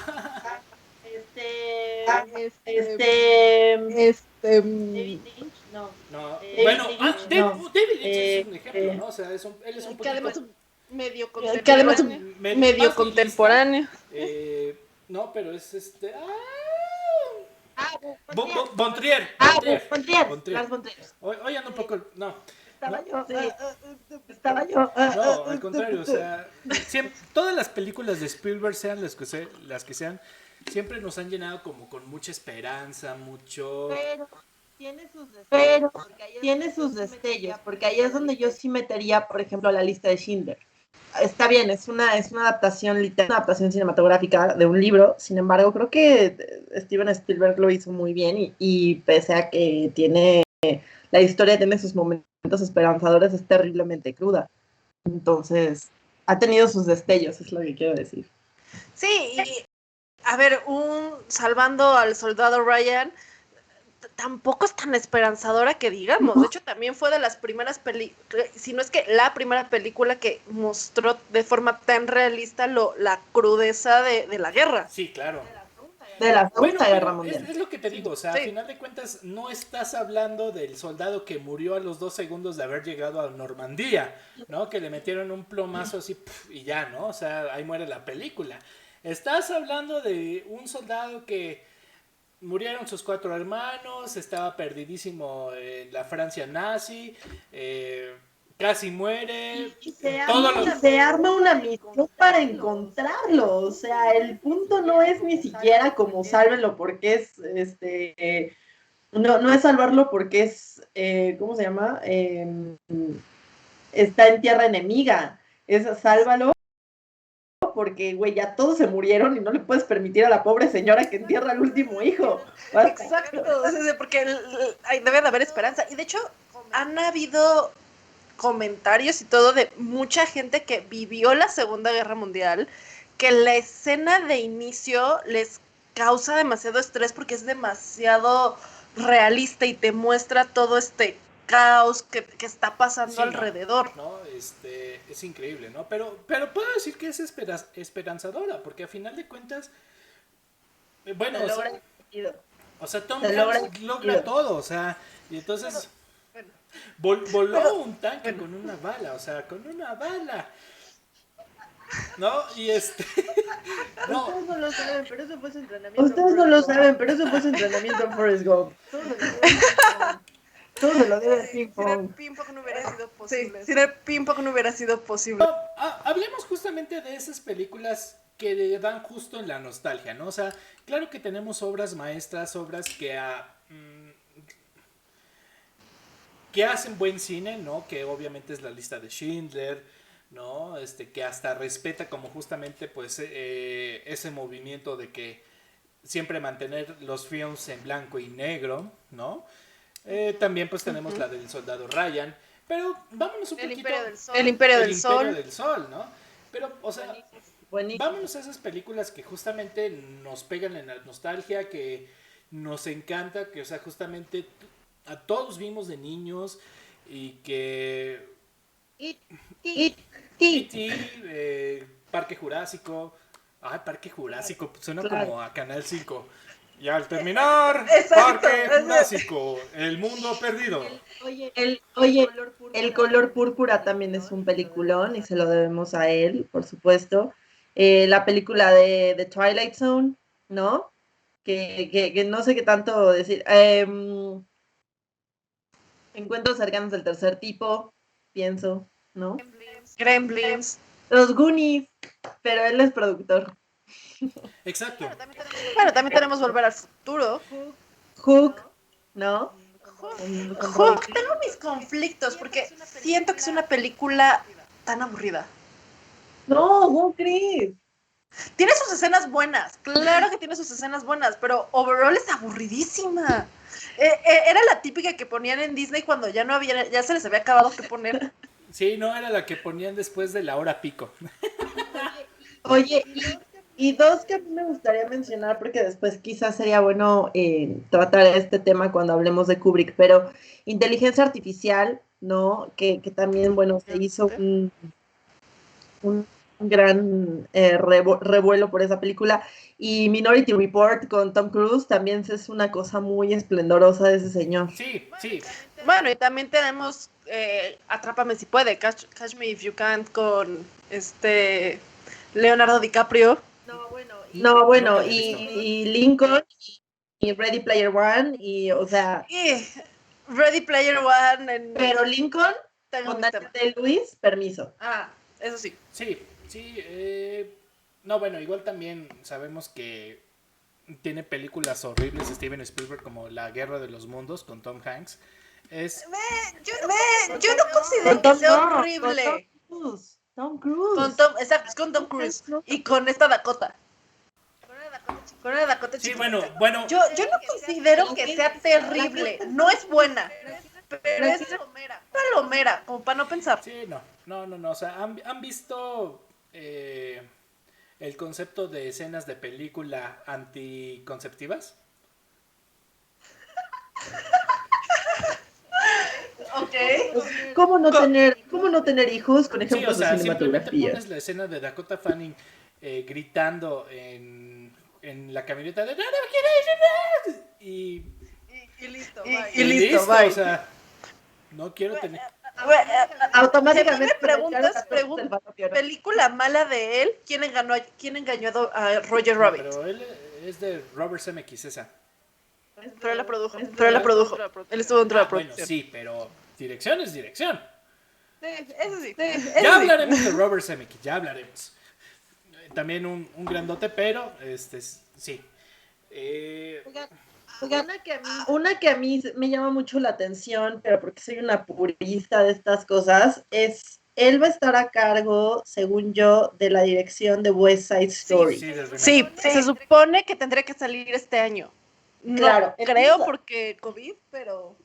Lynch, no. no, David bueno, Lynch, David Lynch es un ejemplo, ¿no? O sea, él es un Que poquito además Medio que además medio medio más contemporáneo. no, pero es Bontrier. Bontrier. Lars von Trier. Hoy ando un poco, no, Estaba yo. Sí. Estaba yo. no, al contrario, o sea, todas las películas de Spielberg, sean las que sean, siempre nos han llenado como con mucha esperanza, mucho... Pero tiene sus destellos, porque ahí es donde yo sí metería, por ejemplo, la lista de Schindler. Está bien, es una adaptación literal, una adaptación cinematográfica de un libro, sin embargo, creo que Steven Spielberg lo hizo muy bien y pese a que la historia tiene sus momentos esperanzadores, es terriblemente cruda. Entonces, ha tenido sus destellos, es lo que quiero decir. Sí, y a ver, salvando al soldado Ryan, tampoco es tan esperanzadora que digamos. De hecho, también fue de las primeras si no es que la primera película que mostró de forma tan realista la crudeza de la guerra. Sí, claro. De la Segunda Bueno, Guerra Mundial. es lo que te digo, o sea, Sí. al final de cuentas no estás hablando del soldado que murió a los 2 segundos de haber llegado a Normandía, ¿no? Que le metieron un plomazo así y ya, ¿no? O sea, ahí muere la película. Estás hablando de un soldado que murieron sus 4 hermanos, estaba perdidísimo en la Francia nazi, casi muere. Se arma una misión para encontrarlo. O sea, el punto no es ni siquiera como sálvenlo porque es no es salvarlo porque es ¿cómo se llama? Está en tierra enemiga. Es sálvalo porque, güey, ya todos se murieron y no le puedes permitir a la pobre señora que entierra al último hijo. Exacto, porque debe de haber esperanza. Y de hecho, han habido comentarios y todo de mucha gente que vivió la Segunda Guerra Mundial, que la escena de inicio les causa demasiado estrés porque es demasiado realista y te muestra todo este caos que está pasando Sí, alrededor. No, es increíble, ¿no? Pero puedo decir que es esperanzadora, porque a final de cuentas, bueno, o sea, Tom Hanks logra todo, o sea, y entonces voló un tanque con una bala, o sea, con una bala. ¿No? Y no. Ustedes no lo saben, pero eso fue su entrenamiento. Ustedes no lo saben, pero eso fue su entrenamiento en Forrest Gump. Todo se lo debe el ping Sin el pong. ping pong no hubiera sido posible. Sin el ping pong no hubiera sido posible. Hablemos justamente de esas películas que dan justo en la nostalgia, ¿no? O sea, claro que tenemos obras maestras, obras que hacen buen cine, ¿no? Que obviamente es la lista de Schindler, ¿no? Que hasta respeta como justamente pues ese movimiento de que siempre mantener los films en blanco y negro, ¿no? También pues tenemos la del Soldado Ryan, pero vámonos un poquito... El Imperio del El Sol. Imperio del Sol, ¿no? Pero, o sea, Buenísimo. vámonos a esas películas que justamente nos pegan en la nostalgia, que nos encanta, que, o sea, justamente a todos vimos de niños y que... E.T., Parque Jurásico... Ay, Parque Jurásico, suena como a Canal 5. Y al terminar, Exacto. Parque Jurásico, el mundo perdido. El color púrpura también es un peliculón y se lo debemos a él, por supuesto. La película de Twilight Zone, ¿no? Que no sé qué tanto decir. Encuentros cercanos del tercer tipo, pienso, ¿no? Gremlins. Los Goonies, pero él es productor. Exacto. Bueno, también tenemos Volver al Futuro. Hook, ¿no? Tengo mis conflictos porque siento que es una película tan aburrida. No, ¿cómo crees? Tiene sus escenas buenas, claro que tiene sus escenas buenas, pero overall es aburridísima. Era la típica que ponían en Disney cuando ya no había, ya se les había acabado que poner. Sí, no era la que ponían después de la hora pico. Oye, y dos que a mí me gustaría mencionar, porque después quizás sería bueno tratar este tema cuando hablemos de Kubrick, pero inteligencia artificial, ¿no? Que también, bueno, se hizo un gran revuelo por esa película. Y Minority Report con Tom Cruise también es una cosa muy esplendorosa de ese señor. Sí, sí. Bueno, y también tenemos Atrápame si puede, Catch Me If You Can con Leonardo DiCaprio. No, bueno, Nunca la he visto. y Lincoln y Ready Player One, y o sea, Y Ready Player One. pero Lincoln Tengo con mis temas. Daniel Day-Lewis, permiso. Ah, eso sí. Sí, sí. No, bueno, igual también sabemos que tiene películas horribles de Steven Spielberg como La Guerra de los Mundos con Tom Hanks. Yo no considero que sea horrible. Tom Cruise. Exacto, es con Tom Cruise y con esta Dakota. Con una Dakota Sí, chiquitita. bueno. Yo no considero que sea terrible. No es buena. Pero es palomera, como para no pensar. Sí, no. O sea, ¿han visto el concepto de escenas de película anticonceptivas? Ok. ¿Cómo no tener hijos con Sí, o ejemplos sea, de simplemente cinematografía? pones la escena de Dakota Fanning gritando en la camioneta de y listo, y listo, bye. o sea, no quiero tener... Automáticamente Si a mí me preguntas, película mala de él, ¿quién engañó a Roger No, Rabbit? pero él es de Robert Zemeckis esa. Pero él la produjo. Él estuvo dentro de la Bueno, producción. sí, pero dirección es dirección. Eso sí. Ya hablaremos de Robert Zemeckis, ya hablaremos. También un grandote, pero sí. Una que a mí me llama mucho la atención, pero porque soy una purista de estas cosas, es él va a estar a cargo, según yo, de la dirección de West Side Story. Sí, se supone que tendría que salir este año. No Claro, creo entonces, porque COVID, pero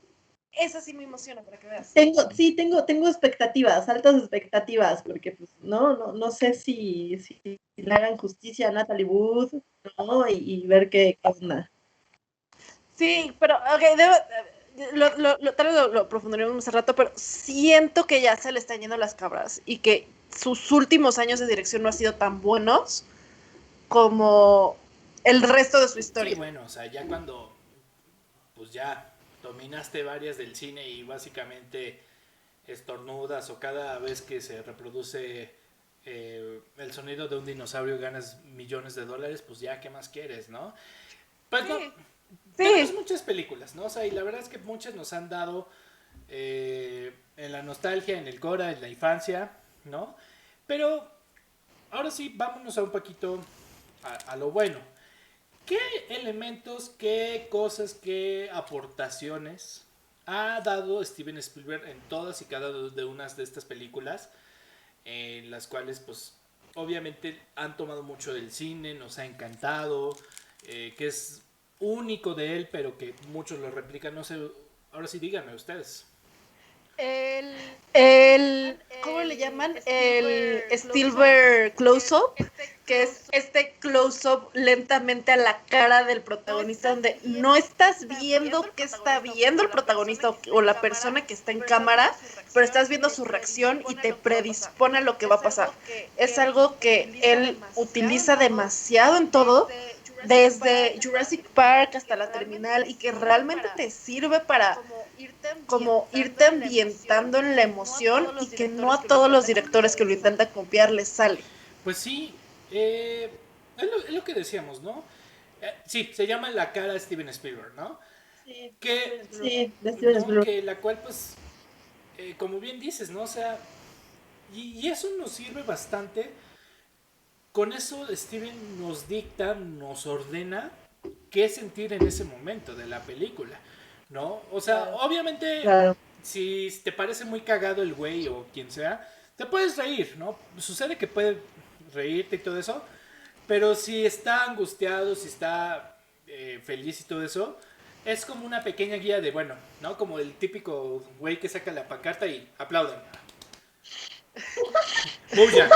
esa sí me emociona para que veas. tengo expectativas, altas expectativas, porque pues, no sé si le hagan justicia a Natalie Wood, ¿no? Y ver qué onda. Sí, pero tal vez lo profundiremos más al rato, pero siento que ya se le están yendo las cabras y que sus últimos años de dirección no han sido tan buenos como el resto de su historia. Sí, bueno, o sea, ya cuando pues ya dominaste varias del cine y básicamente estornudas o cada vez que se reproduce el sonido de un dinosaurio ganas millones de dólares, pues ya, ¿qué más quieres, no? Pues no, tenemos muchas películas, ¿no? O sea, y la verdad es que muchas nos han dado en la nostalgia, en el Cora, en la infancia, ¿no? Pero ahora sí, vámonos a un poquito a lo bueno. ¿Qué elementos, qué cosas, qué aportaciones ha dado Steven Spielberg en todas y cada una de estas películas, en las cuales pues obviamente han tomado mucho del cine, nos ha encantado, que es único de él, pero que muchos lo replican? No sé, ahora sí díganme ustedes. ¿Cómo le llaman? El Silver Close-Up, que es este close-up lentamente a la cara del protagonista, donde no estás viendo qué está viendo el protagonista o la persona que está en cámara, pero estás viendo su reacción y te predispone a lo que va a pasar. Es algo que él utiliza demasiado en todo, desde Jurassic Park hasta La Terminal, y que realmente te sirve para como irte ambientando en la emoción, y que no a todos los directores que lo intentan copiar les sale. Pues sí, es lo que decíamos, ¿no? Sí, se llama La cara de Steven Spielberg, ¿no? Sí, Que, sí, de Steven ¿no? Spielberg. Que la cual, pues, como bien dices, ¿no? O sea, y eso nos sirve bastante. Con eso Steven nos dicta, nos ordena qué sentir en ese momento de la película, ¿no? O sea, Claro. obviamente, Claro. si te parece muy cagado el güey o quien sea, te puedes reír, ¿no? Sucede que puede reírte y todo eso, pero si está angustiado, si está feliz y todo eso, es como una pequeña guía de, bueno, ¿no? Como el típico güey que saca la pancarta y aplauden. Bulla.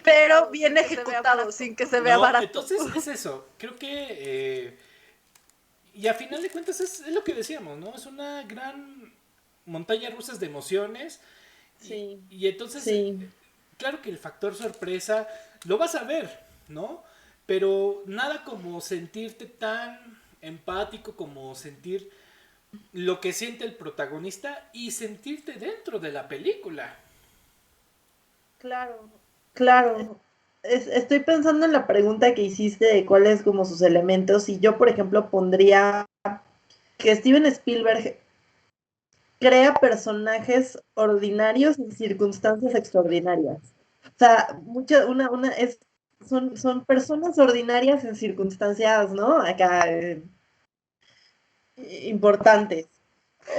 Pero bien ejecutado, sin que se vea No, barato. entonces es eso. Creo que. Y a final de cuentas es lo que decíamos, ¿no? Es una gran montaña rusa de emociones. Sí. Y entonces, Sí. claro que el factor sorpresa lo vas a ver, ¿no? Pero nada como sentirte tan empático, como sentir lo que siente el protagonista y sentirte dentro de la película. Claro. Claro. Estoy pensando en la pregunta que hiciste de cuáles como sus elementos, y yo, por ejemplo, pondría que Steven Spielberg crea personajes ordinarios en circunstancias extraordinarias. O sea, son personas ordinarias en circunstancias, ¿no? Acá, importantes.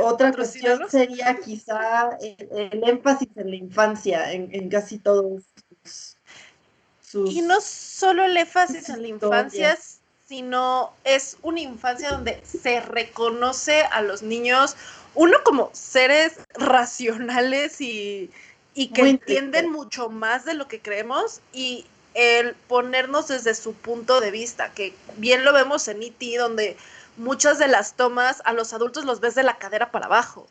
Otra cuestión Patrocínanos. sería quizá el énfasis en la infancia, en casi todos Y no solo el énfasis en la historias. infancia, sino es una infancia donde se reconoce a los niños, uno, como seres racionales y que Muy entienden inteligentes. mucho más de lo que creemos, y el ponernos desde su punto de vista, que bien lo vemos en E.T., donde muchas de las tomas a los adultos los ves de la cadera para abajo.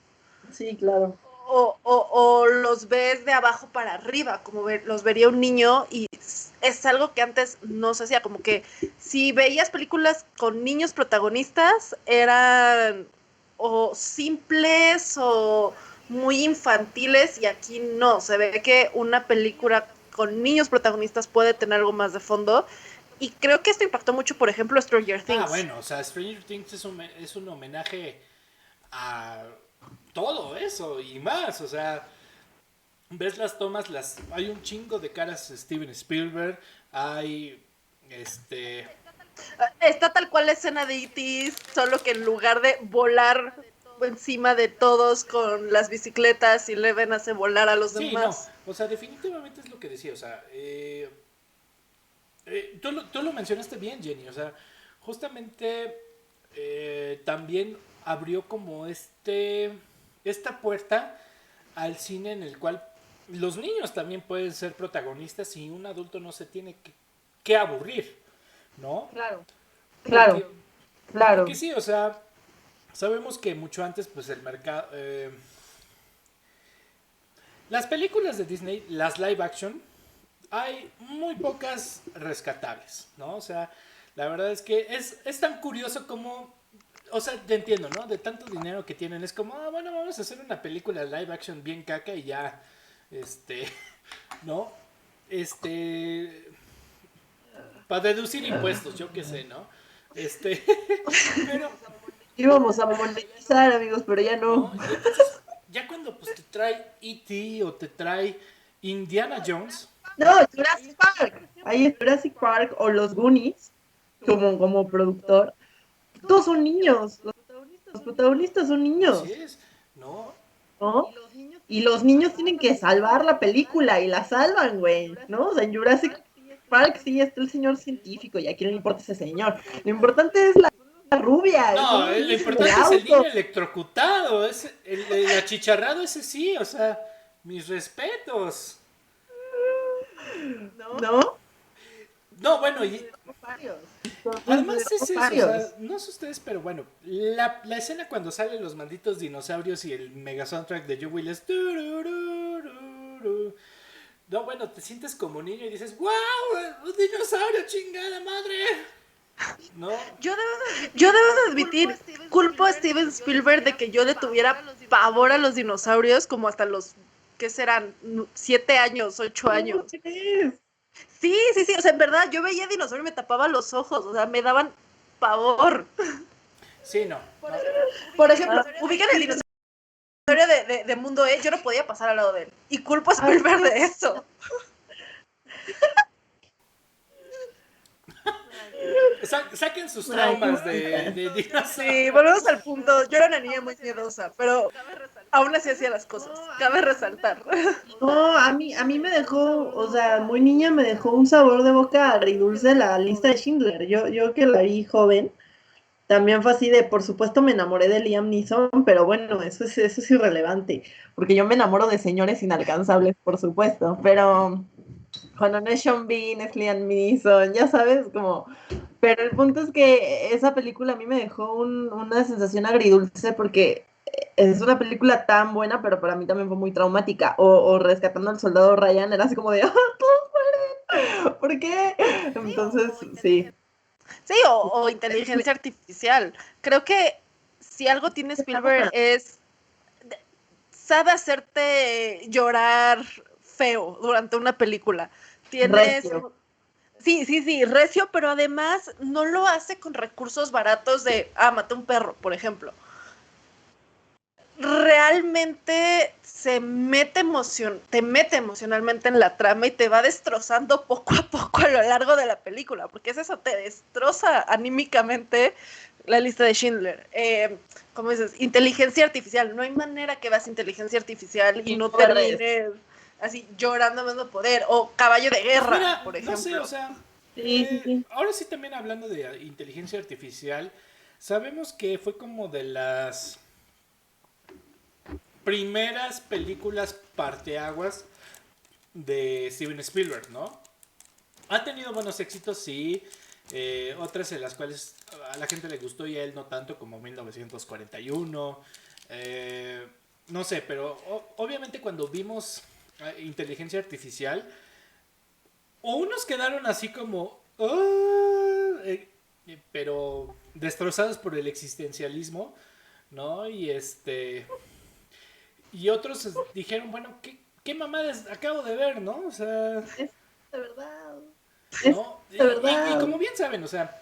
Sí, claro. O los ves de abajo para arriba, como los vería un niño, y es algo que antes no se hacía, como que si veías películas con niños protagonistas, eran o simples o muy infantiles, y aquí no, se ve que una película con niños protagonistas puede tener algo más de fondo, y creo que esto impactó mucho, por ejemplo, Stranger Things. Ah, bueno, o sea, Stranger Things es un homenaje a todo eso y más, o sea, ves las tomas, hay un chingo de caras Steven Spielberg, hay Está tal cual la escena de E.T., solo que en lugar de volar encima de todos con las bicicletas, y Eleven hace volar a los sí, demás. no, o sea, definitivamente es lo que decía, o sea, tú lo mencionaste bien, Jenny, o sea, justamente también abrió como esta puerta al cine en el cual los niños también pueden ser protagonistas y un adulto no se tiene que aburrir, ¿no? Claro. Porque, Claro. Claro. porque sí, o sea, sabemos que mucho antes, pues el mercado... las películas de Disney, las live action, hay muy pocas rescatables, ¿no? O sea, la verdad es que es tan curioso como... O sea, te entiendo, ¿no? De tanto dinero que tienen, es como, bueno, vamos a hacer una película live action bien caca y ya, ¿no? Para deducir impuestos, yo qué sé, ¿no? Pero, Íbamos a monetizar, amigos, pero ya ¿no? no. Y entonces, cuándo? Pues te trae E.T. o te trae Indiana Jones. No, Jurassic Park. Ahí es Jurassic Park o los Goonies, como productor. Todos son niños. Los protagonistas son niños, Así es, ¿no? ¿no? Y los niños tienen que salvar la película y la salvan, güey, ¿no? O sea, en Jurassic Park sí está el señor científico y a quién le importa ese señor. Lo importante es la rubia. No, son los lo niños en importante es el auto. niño electrocutado, el achicharrado ese sí, o sea, mis respetos. ¿No? No, bueno, y además es eso, o Varios. sea, no sé ustedes, pero bueno, la escena cuando salen los malditos dinosaurios y el mega soundtrack de Joe Willis. No, bueno, te sientes como niño y dices, ¡wow! ¡Un dinosaurio, chingada madre! ¿No? Yo debo de admitir, culpo a Steven Spielberg de que yo le tuviera pavor a los dinosaurios como hasta los, ¿qué serán? 7 años, 8 años. Sí, o sea, en verdad, yo veía dinosaurio y me tapaba los ojos, o sea, me daban pavor. Sí, no. Por ejemplo, ubican el dinosaurio de Mundo E, yo no podía pasar al lado de él. Y culpo a Spielberg de eso. Saquen sus traumas de dinosaurios. Sí, volvemos al punto. Yo era una niña muy miedosa, pero aún así hacía las cosas. Cabe resaltar. No, a mí me dejó, o sea, muy niña me dejó un sabor de boca agridulce la lista de Schindler. Yo que la vi joven, también fue así de, por supuesto me enamoré de Liam Neeson, pero bueno, eso es irrelevante, porque yo me enamoro de señores inalcanzables, por supuesto, pero cuando no es Sean Bean, es Liam Neeson, ya sabes, como... Pero el punto es que esa película a mí me dejó una sensación agridulce porque es una película tan buena, pero para mí también fue muy traumática. O Rescatando al Soldado Ryan era así como de, ¡ah, todos mueren! ¿Por qué? Entonces, sí. Sí, o inteligencia artificial. Creo que si algo tiene Spielberg es sabe hacerte llorar feo durante una película. Tienes Recio. Sí, recio, pero además no lo hace con recursos baratos de, maté un perro, por ejemplo. Realmente te mete emocionalmente en la trama y te va destrozando poco a poco a lo largo de la película, porque es eso, te destroza anímicamente la lista de Schindler. ¿Cómo dices? Inteligencia artificial. No hay manera que veas inteligencia artificial y no termines así llorando menos poder. O Caballo de Guerra, Pues mira, por ejemplo. no sé, o sea, Sí. ahora sí también hablando de inteligencia artificial, sabemos que fue como de las primeras películas parteaguas de Steven Spielberg, ¿no? Ha tenido buenos éxitos, sí. Otras en las cuales a la gente le gustó y a él no tanto, como 1941. No sé, pero obviamente cuando vimos inteligencia artificial, o unos quedaron así como... pero destrozados por el existencialismo, ¿no? Y otros dijeron, bueno, ¿qué mamadas acabo de ver, ¿no? O sea... Es de verdad. ¿no? Es de verdad. Y como bien saben, o sea,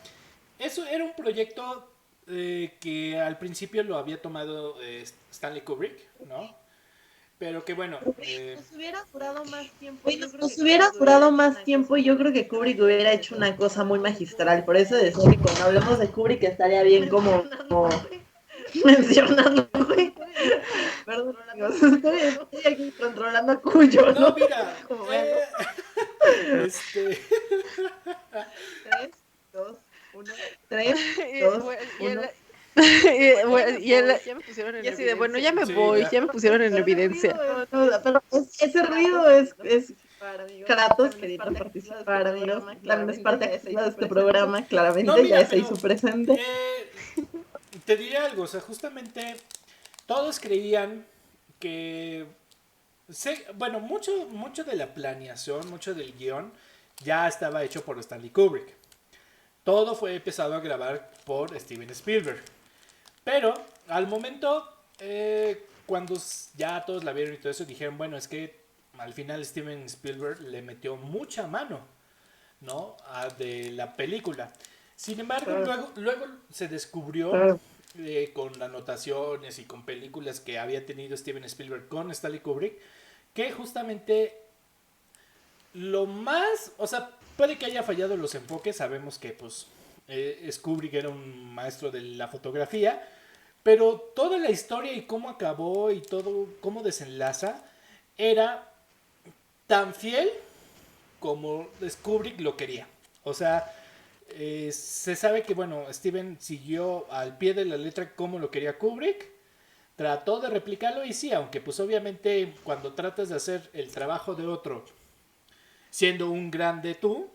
eso era un proyecto que al principio lo había tomado Stanley Kubrick, ¿no? Pero que bueno... Nos hubiera durado más tiempo. Oye, nos hubiera durado más tiempo y yo creo que Kubrick hubiera hecho una cosa muy magistral. Por eso decía que cuando hablamos de Kubrick estaría bien como mencionando, güey. Perdón, amigos, estoy aquí controlando a Cuyo, ¿no? No, mira. Como, 3, 2, 1. 3, 2, 1. Y él ya me pusieron en evidencia. Bueno, ya me voy, ya me pusieron en evidencia. Pero ese ruido es Kratos queriendo participar, amigos. También es parte activa de este programa, claramente, No, mira, ya se hizo presente. Te diré algo, o sea, justamente todos creían que... bueno, mucho de la planeación, mucho del guión ya estaba hecho por Stanley Kubrick. Todo fue empezado a grabar por Steven Spielberg. Pero al momento, cuando ya todos la vieron y todo eso, dijeron, bueno, es que al final Steven Spielberg le metió mucha mano, ¿no? De la película. Sin embargo, luego se descubrió con anotaciones y con películas que había tenido Steven Spielberg con Stanley Kubrick, que justamente o sea, puede que haya fallado los enfoques, sabemos que pues Kubrick era un maestro de la fotografía, pero toda la historia y cómo acabó y todo, cómo desenlaza, era tan fiel como Kubrick lo quería. O sea, se sabe que, bueno, Steven siguió al pie de la letra como lo quería Kubrick, trató de replicarlo y sí, aunque pues obviamente cuando tratas de hacer el trabajo de otro siendo un grande tú,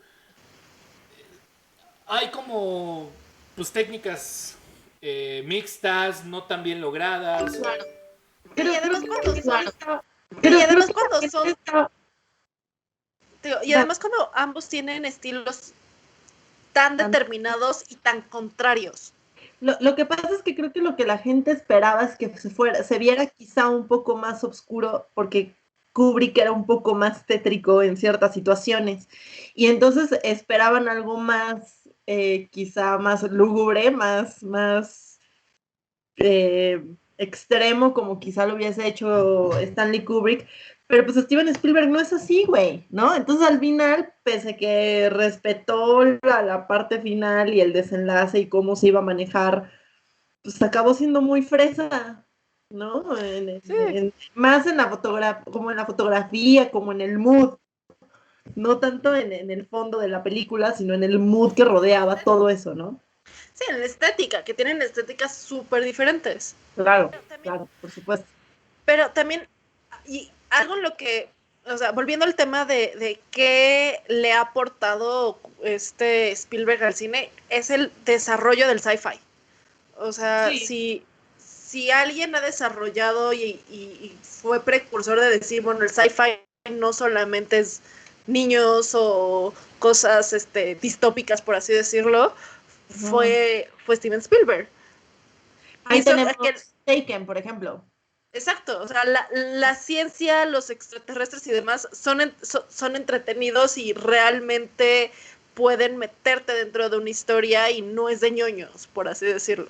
hay como pues técnicas mixtas, no tan bien logradas. Claro. Pero, Y además cuando son... claro. Y además cuando son... Y además cuando ambos tienen estilos tan determinados y tan contrarios. Lo que pasa es que creo que lo que la gente esperaba es que se viera quizá un poco más oscuro, porque Kubrick era un poco más tétrico en ciertas situaciones. Y entonces esperaban algo más, quizá más lúgubre, más extremo, como quizá lo hubiese hecho Stanley Kubrick. Pero pues Steven Spielberg no es así, güey, ¿no? Entonces al final, pese a que respetó la parte final y el desenlace y cómo se iba a manejar, pues acabó siendo muy fresa, ¿no? Más en la como en la fotografía, como en el mood. No tanto en el fondo de la película, sino en el mood que rodeaba todo eso, ¿no? Sí, en la estética, que tienen estéticas súper diferentes. Claro, claro, por supuesto. Pero también, y algo en lo que, o sea, volviendo al tema de qué le ha aportado Spielberg al cine, es el desarrollo del sci-fi. O sea, Sí. si alguien ha desarrollado y fue precursor de decir, bueno, el sci-fi no solamente es niños o cosas distópicas, por así decirlo, fue Steven Spielberg. Ahí tenemos Taken, por ejemplo. Exacto, o sea, la ciencia, los extraterrestres y demás son entretenidos y realmente pueden meterte dentro de una historia y no es de ñoños, por así decirlo.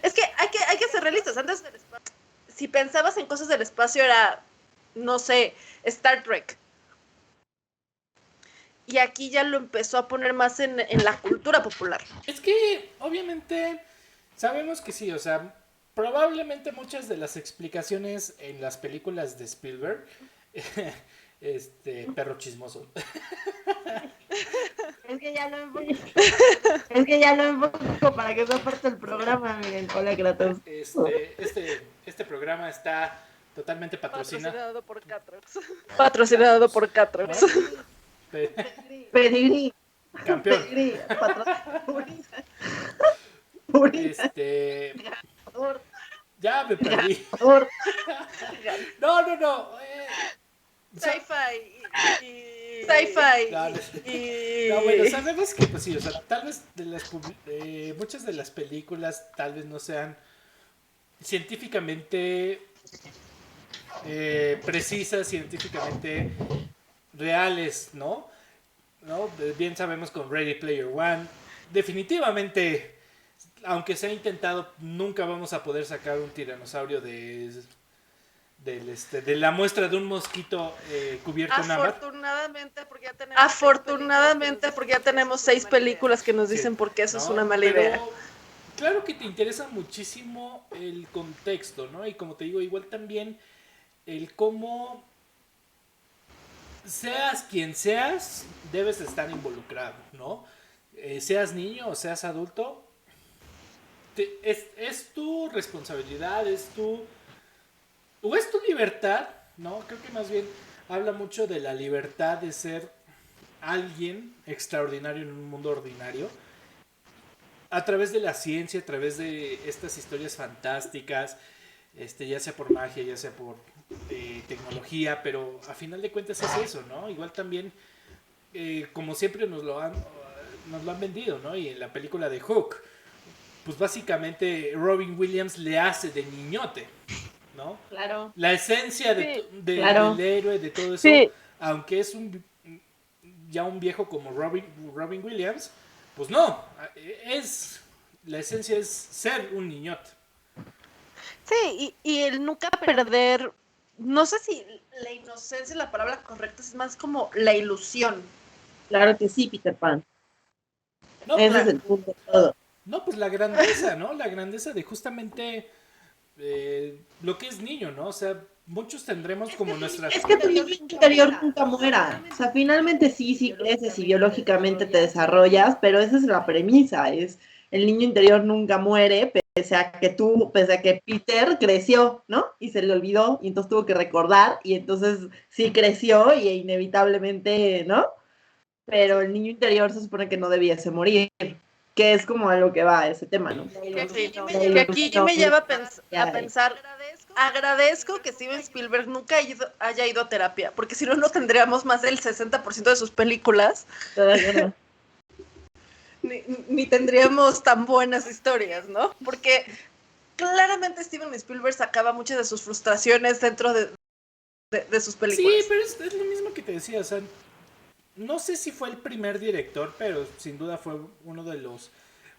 Es que hay que ser realistas. Antes del espacio, si pensabas en cosas del espacio era, no sé, Star Trek. Y aquí ya lo empezó a poner más en la cultura popular. Es que, obviamente, sabemos que sí, o sea, probablemente muchas de las explicaciones en las películas de Spielberg, perro chismoso. Es que ya lo enfoco para que sea parte del programa, miren. Hola, Kratos. Este programa está totalmente patrocinado por Catrox. Patrocinado por Catrox. Pedigrí. Campeón. Pedigrí. Ya me perdí. No. Sci-fi Sci-fi. No, bueno, sabemos que pues sí, o sea, tal vez muchas de las películas tal vez no sean científicamente precisas, científicamente reales, ¿no? Bien sabemos con Ready Player One, definitivamente, aunque se ha intentado, nunca vamos a poder sacar un tiranosaurio de la muestra de un mosquito cubierto en ámbar. Afortunadamente, porque ya tenemos 6 películas que nos dicen por qué eso es una mala idea. Claro que te interesa muchísimo el contexto, ¿no? Y como te digo, igual también el cómo seas quien seas, debes estar involucrado, ¿no? Seas niño o seas adulto, es tu responsabilidad, es tu libertad, ¿no? Creo que más bien habla mucho de la libertad de ser alguien extraordinario en un mundo ordinario, a través de la ciencia, a través de estas historias fantásticas, ya sea por magia, ya sea por tecnología, pero a final de cuentas es eso, ¿no? Igual también, como siempre nos lo han vendido, ¿no? Y en la película de Hook, pues básicamente Robin Williams le hace de niñote, ¿no? Claro. La esencia claro. del héroe, de todo eso, sí. Aunque es ya un viejo como Robin Williams, pues no, es la esencia es ser un niñote. Sí, y el nunca perder, no sé si la inocencia es la palabra correcta, es más como la ilusión. Claro que sí, Peter Pan. No, Ese pues, es el punto de todo. no, pues la grandeza, ¿no? La grandeza de justamente lo que es niño, ¿no? O sea, muchos tendremos como nuestras... Es que tu niño interior nunca muera. O sea, finalmente sí creces y biológicamente te desarrollas, pero esa es la premisa, es el niño interior nunca muere, pese a que Peter creció, ¿no? Y se le olvidó, y entonces tuvo que recordar, y entonces sí creció, y inevitablemente, ¿no? Pero el niño interior se supone que no debiese morir, que es como a lo que va ese tema, ¿no? Que aquí me lleva a pensar, agradezco que Steven Spielberg nunca haya ido a terapia, porque si no, no tendríamos más del 60% de sus películas, ni tendríamos tan buenas historias, ¿no? Porque claramente Steven Spielberg sacaba muchas de sus frustraciones dentro de sus películas. Sí, pero es lo mismo que te decía, o sea, no sé si fue el primer director, pero sin duda fue uno de los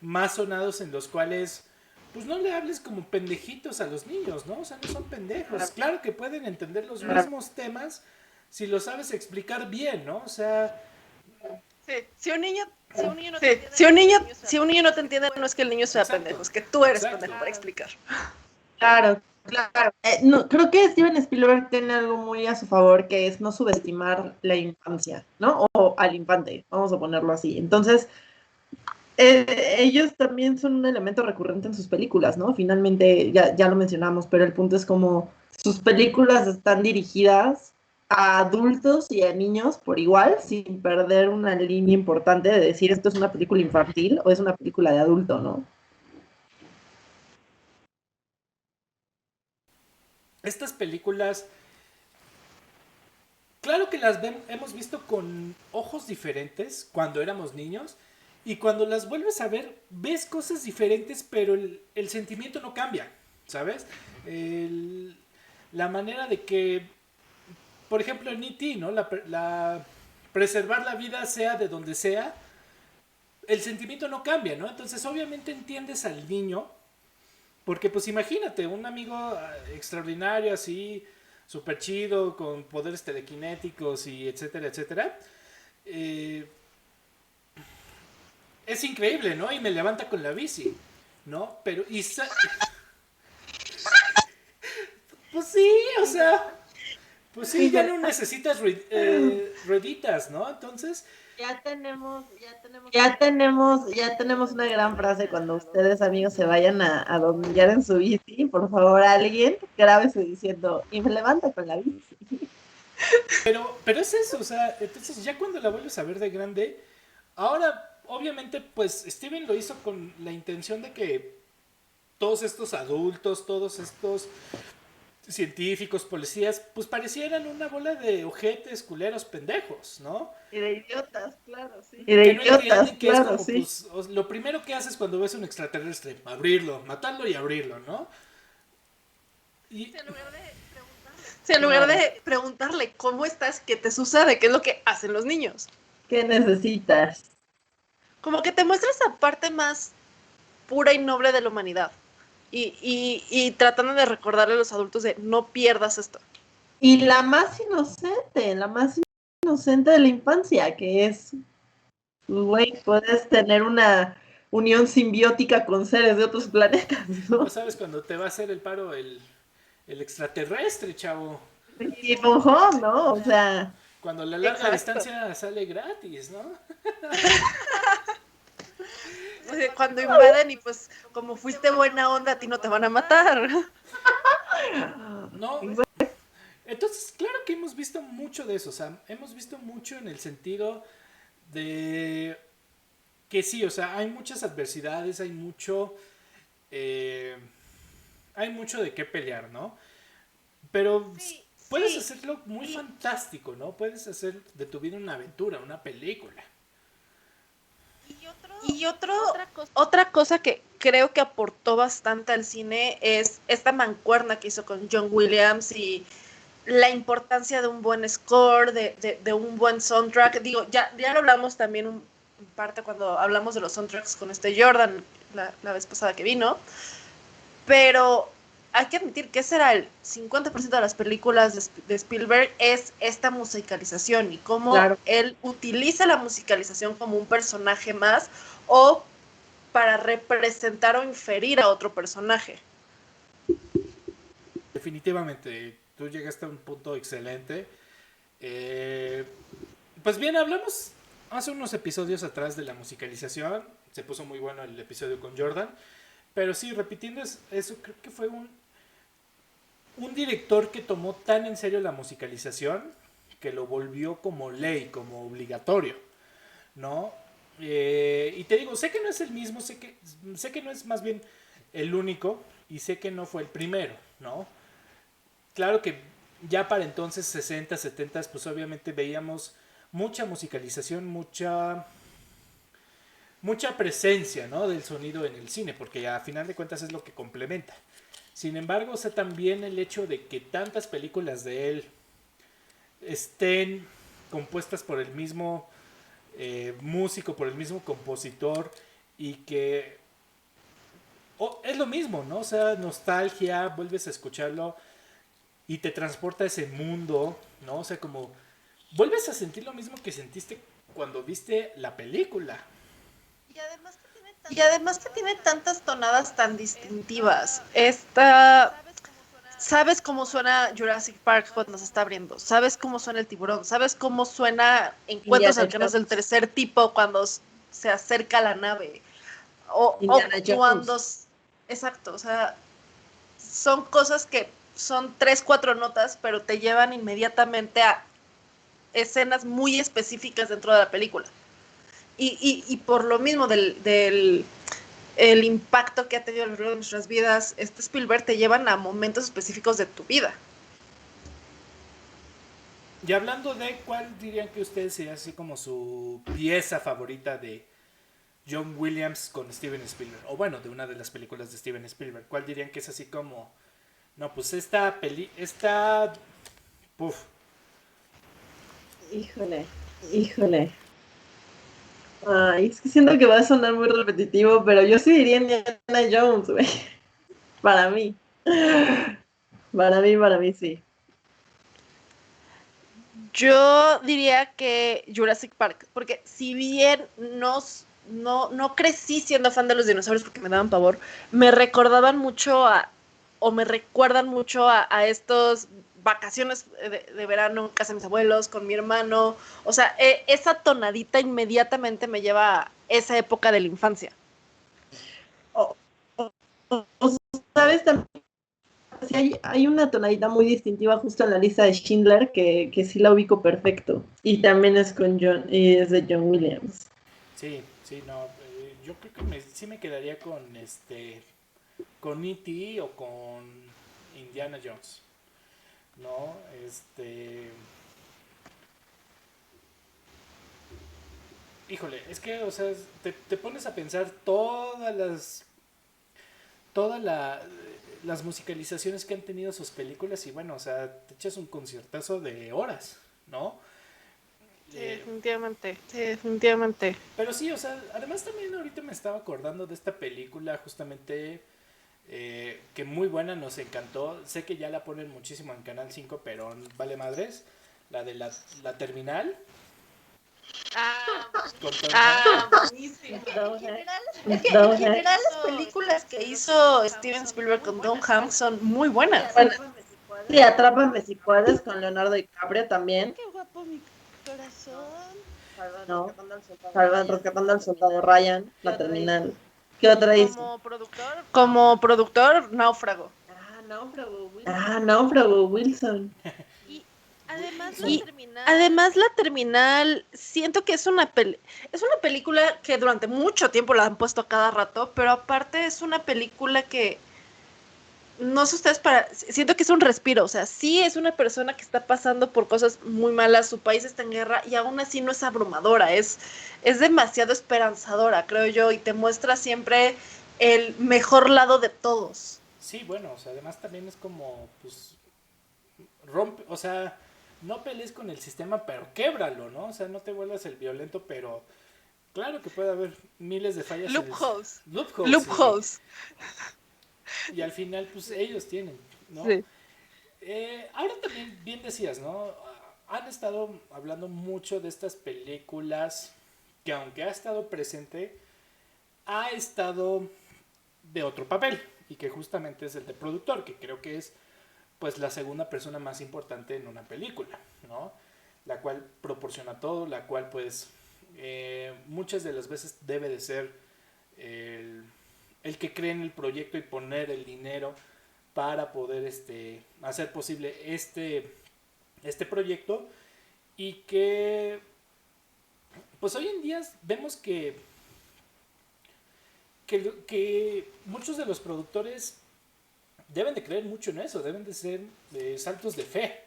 más sonados en los cuales, pues no le hables como pendejitos a los niños, ¿no? O sea, no son pendejos. Claro que pueden entender los mismos temas si lo sabes explicar bien, ¿no? O sea... Sí, si un niño no te entiende, no es que el niño sea pendejo, es que tú eres pendejo para explicar. Claro. No, creo que Steven Spielberg tiene algo muy a su favor, que es no subestimar la infancia, ¿no? O al infante, vamos a ponerlo así. Entonces, ellos también son un elemento recurrente en sus películas, ¿no? Finalmente, ya lo mencionamos, pero el punto es como sus películas están dirigidas a adultos y a niños por igual, sin perder una línea importante de decir esto es una película infantil o es una película de adulto, ¿no? Estas películas, claro que las hemos visto con ojos diferentes cuando éramos niños y cuando las vuelves a ver ves cosas diferentes, pero el sentimiento no cambia, ¿sabes? La manera de que, por ejemplo, en E.T., ¿no? Preservar la vida sea de donde sea, el sentimiento no cambia, ¿no? Entonces obviamente entiendes al niño, porque pues imagínate, un amigo extraordinario así, súper chido, con poderes telequinéticos y etcétera, etcétera. Es increíble, ¿no? Y me levanta con la bici, ¿no? Pero... pues sí, o sea... Pues sí, ya no necesitas rueditas, ¿no? Entonces... Ya tenemos una gran frase cuando ustedes, amigos, se vayan a domillar en su bici. Por favor, alguien grábese diciendo, y me levanta con la bici. Pero es eso, o sea, entonces ya cuando la vuelves a ver de grande, ahora, obviamente, pues Steven lo hizo con la intención de que todos estos adultos, todos estos científicos, policías, pues parecieran una bola de ojetes, culeros, pendejos, ¿no? Y de idiotas, claro, sí. Y de que no idiotas, entienden que claro, es como, sí. pues, lo primero que haces cuando ves un extraterrestre, abrirlo, matarlo y abrirlo, ¿no? Y, En lugar de preguntarle cómo estás, qué te sucede, qué es lo que hacen los niños. ¿Qué necesitas? Como que te muestra esa parte más pura y noble de la humanidad. Y tratando de recordarle a los adultos de no pierdas esto. Y la más inocente de la infancia, que es, güey, puedes tener una unión simbiótica con seres de otros planetas, ¿no? no sabes cuando te va a hacer el paro el extraterrestre, chavo. Y ojo, ¿no? O sea... Cuando la larga distancia sale gratis, ¿no? O sea, cuando invaden y pues como fuiste buena onda, a ti no te van a matar. No. Entonces, claro que hemos visto mucho de eso, o sea, hemos visto mucho en el sentido de que sí, o sea, hay muchas adversidades, hay mucho de qué pelear, ¿no? Pero puedes hacerlo muy fantástico, ¿no? Puedes hacer de tu vida una aventura, una película. Otra cosa que creo que aportó bastante al cine es esta mancuerna que hizo con John Williams y la importancia de un buen score, de un buen soundtrack. Digo, ya lo hablamos también en parte cuando hablamos de los soundtracks con Jordan la vez pasada que vino, pero hay que admitir que ese era el 50% de las películas de Spielberg, es esta musicalización y cómo él utiliza la musicalización como un personaje más o para representar o inferir a otro personaje. Definitivamente, tú llegaste a un punto excelente. Pues bien, hablamos hace unos episodios atrás de la musicalización. Se puso muy bueno el episodio con Jordan. Pero sí, repitiendo eso, creo que fue un director que tomó tan en serio la musicalización que lo volvió como ley, como obligatorio, ¿no? Y te digo, sé que no es el mismo, sé que no es más bien el único y sé que no fue el primero, ¿no? Claro que ya para entonces, 60, 70, pues obviamente veíamos mucha musicalización, mucha presencia, ¿no?, del sonido en el cine, porque a final de cuentas es lo que complementa. Sin embargo, o sea, también el hecho de que tantas películas de él estén compuestas por el mismo músico, por el mismo compositor, y que es lo mismo, ¿no? O sea, nostalgia, vuelves a escucharlo y te transporta a ese mundo, ¿no? O sea, como vuelves a sentir lo mismo que sentiste cuando viste la película. Y además que tiene tantas tonadas tan distintivas. Sabes cómo suena Jurassic Park cuando se está abriendo, sabes cómo suena el tiburón, sabes cómo suena Encuentros cercanos del tercer tipo cuando se acerca a la nave. O cuando... Exacto, o sea, son cosas que son 3, 4 notas, pero te llevan inmediatamente a escenas muy específicas dentro de la película. Y por lo mismo del el impacto que ha tenido a lo largo de nuestras vidas, Spielberg te llevan a momentos específicos de tu vida. Y hablando de, ¿cuál dirían que ustedes sería así como su pieza favorita de John Williams con Steven Spielberg? O bueno, de una de las películas de Steven Spielberg. ¿Cuál dirían que es así como... No, pues esta Puf. Híjole. Ay, es que siento que va a sonar muy repetitivo, pero yo sí diría Indiana Jones, güey. Para mí. Para mí, sí. Yo diría que Jurassic Park, porque si bien no crecí siendo fan de los dinosaurios porque me daban pavor, me recordaban mucho o me recuerdan mucho a estos vacaciones de verano en casa de mis abuelos, con mi hermano. O sea, esa tonadita inmediatamente me lleva a esa época de la infancia. ¿Sabes también? Sí, hay una tonadita muy distintiva justo en la lista de Schindler que sí la ubico perfecto. Y también es es de John Williams. Sí, no. Yo creo que sí me quedaría con con E.T. o con Indiana Jones. ¿No? Híjole, es que, o sea, te pones a pensar las musicalizaciones que han tenido sus películas y bueno, o sea, te echas un conciertazo de horas, ¿no? Sí, definitivamente. Pero sí, o sea, además también ahorita me estaba acordando de esta película justamente que muy buena, nos encantó. Sé que ya la ponen muchísimo en Canal 5, pero vale madres. La de la Terminal. Buenísimo. En general las películas que hizo Steven Spielberg con Tom Hanks son muy buenas. Sí, Atrápame si puedes con Leonardo DiCaprio también. Qué guapo mi corazón. Rescatando al soldado Ryan, La Terminal. ¿Qué otra dice? Como productor, Náufrago. Náufrago, Wilson. Y además Además la Terminal, siento que es una película que durante mucho tiempo la han puesto a cada rato, pero aparte es una película que no sé ustedes, siento que es un respiro, o sea, sí es una persona que está pasando por cosas muy malas, su país está en guerra y aún así no es abrumadora, es demasiado esperanzadora, creo yo, y te muestra siempre el mejor lado de todos. Sí, bueno, o sea, además también es como, pues, rompe, o sea, no pelees con el sistema, pero québralo, ¿no? O sea, no te vuelvas el violento, pero Claro que puede haber miles de fallas. Loopholes. Loopholes. Loopholes. Y al final, pues ellos tienen, ¿no? Sí. Ahora también, bien decías, ¿no? Han estado hablando mucho de estas películas que aunque ha estado presente, ha estado de otro papel y que justamente es el de productor, que creo que es pues la segunda persona más importante en una película, ¿no? La cual proporciona todo, la cual pues muchas de las veces debe de ser el que cree en el proyecto y poner el dinero para poder hacer posible este proyecto, y que pues hoy en día vemos que muchos de los productores deben de creer mucho en eso, deben de ser saltos de fe,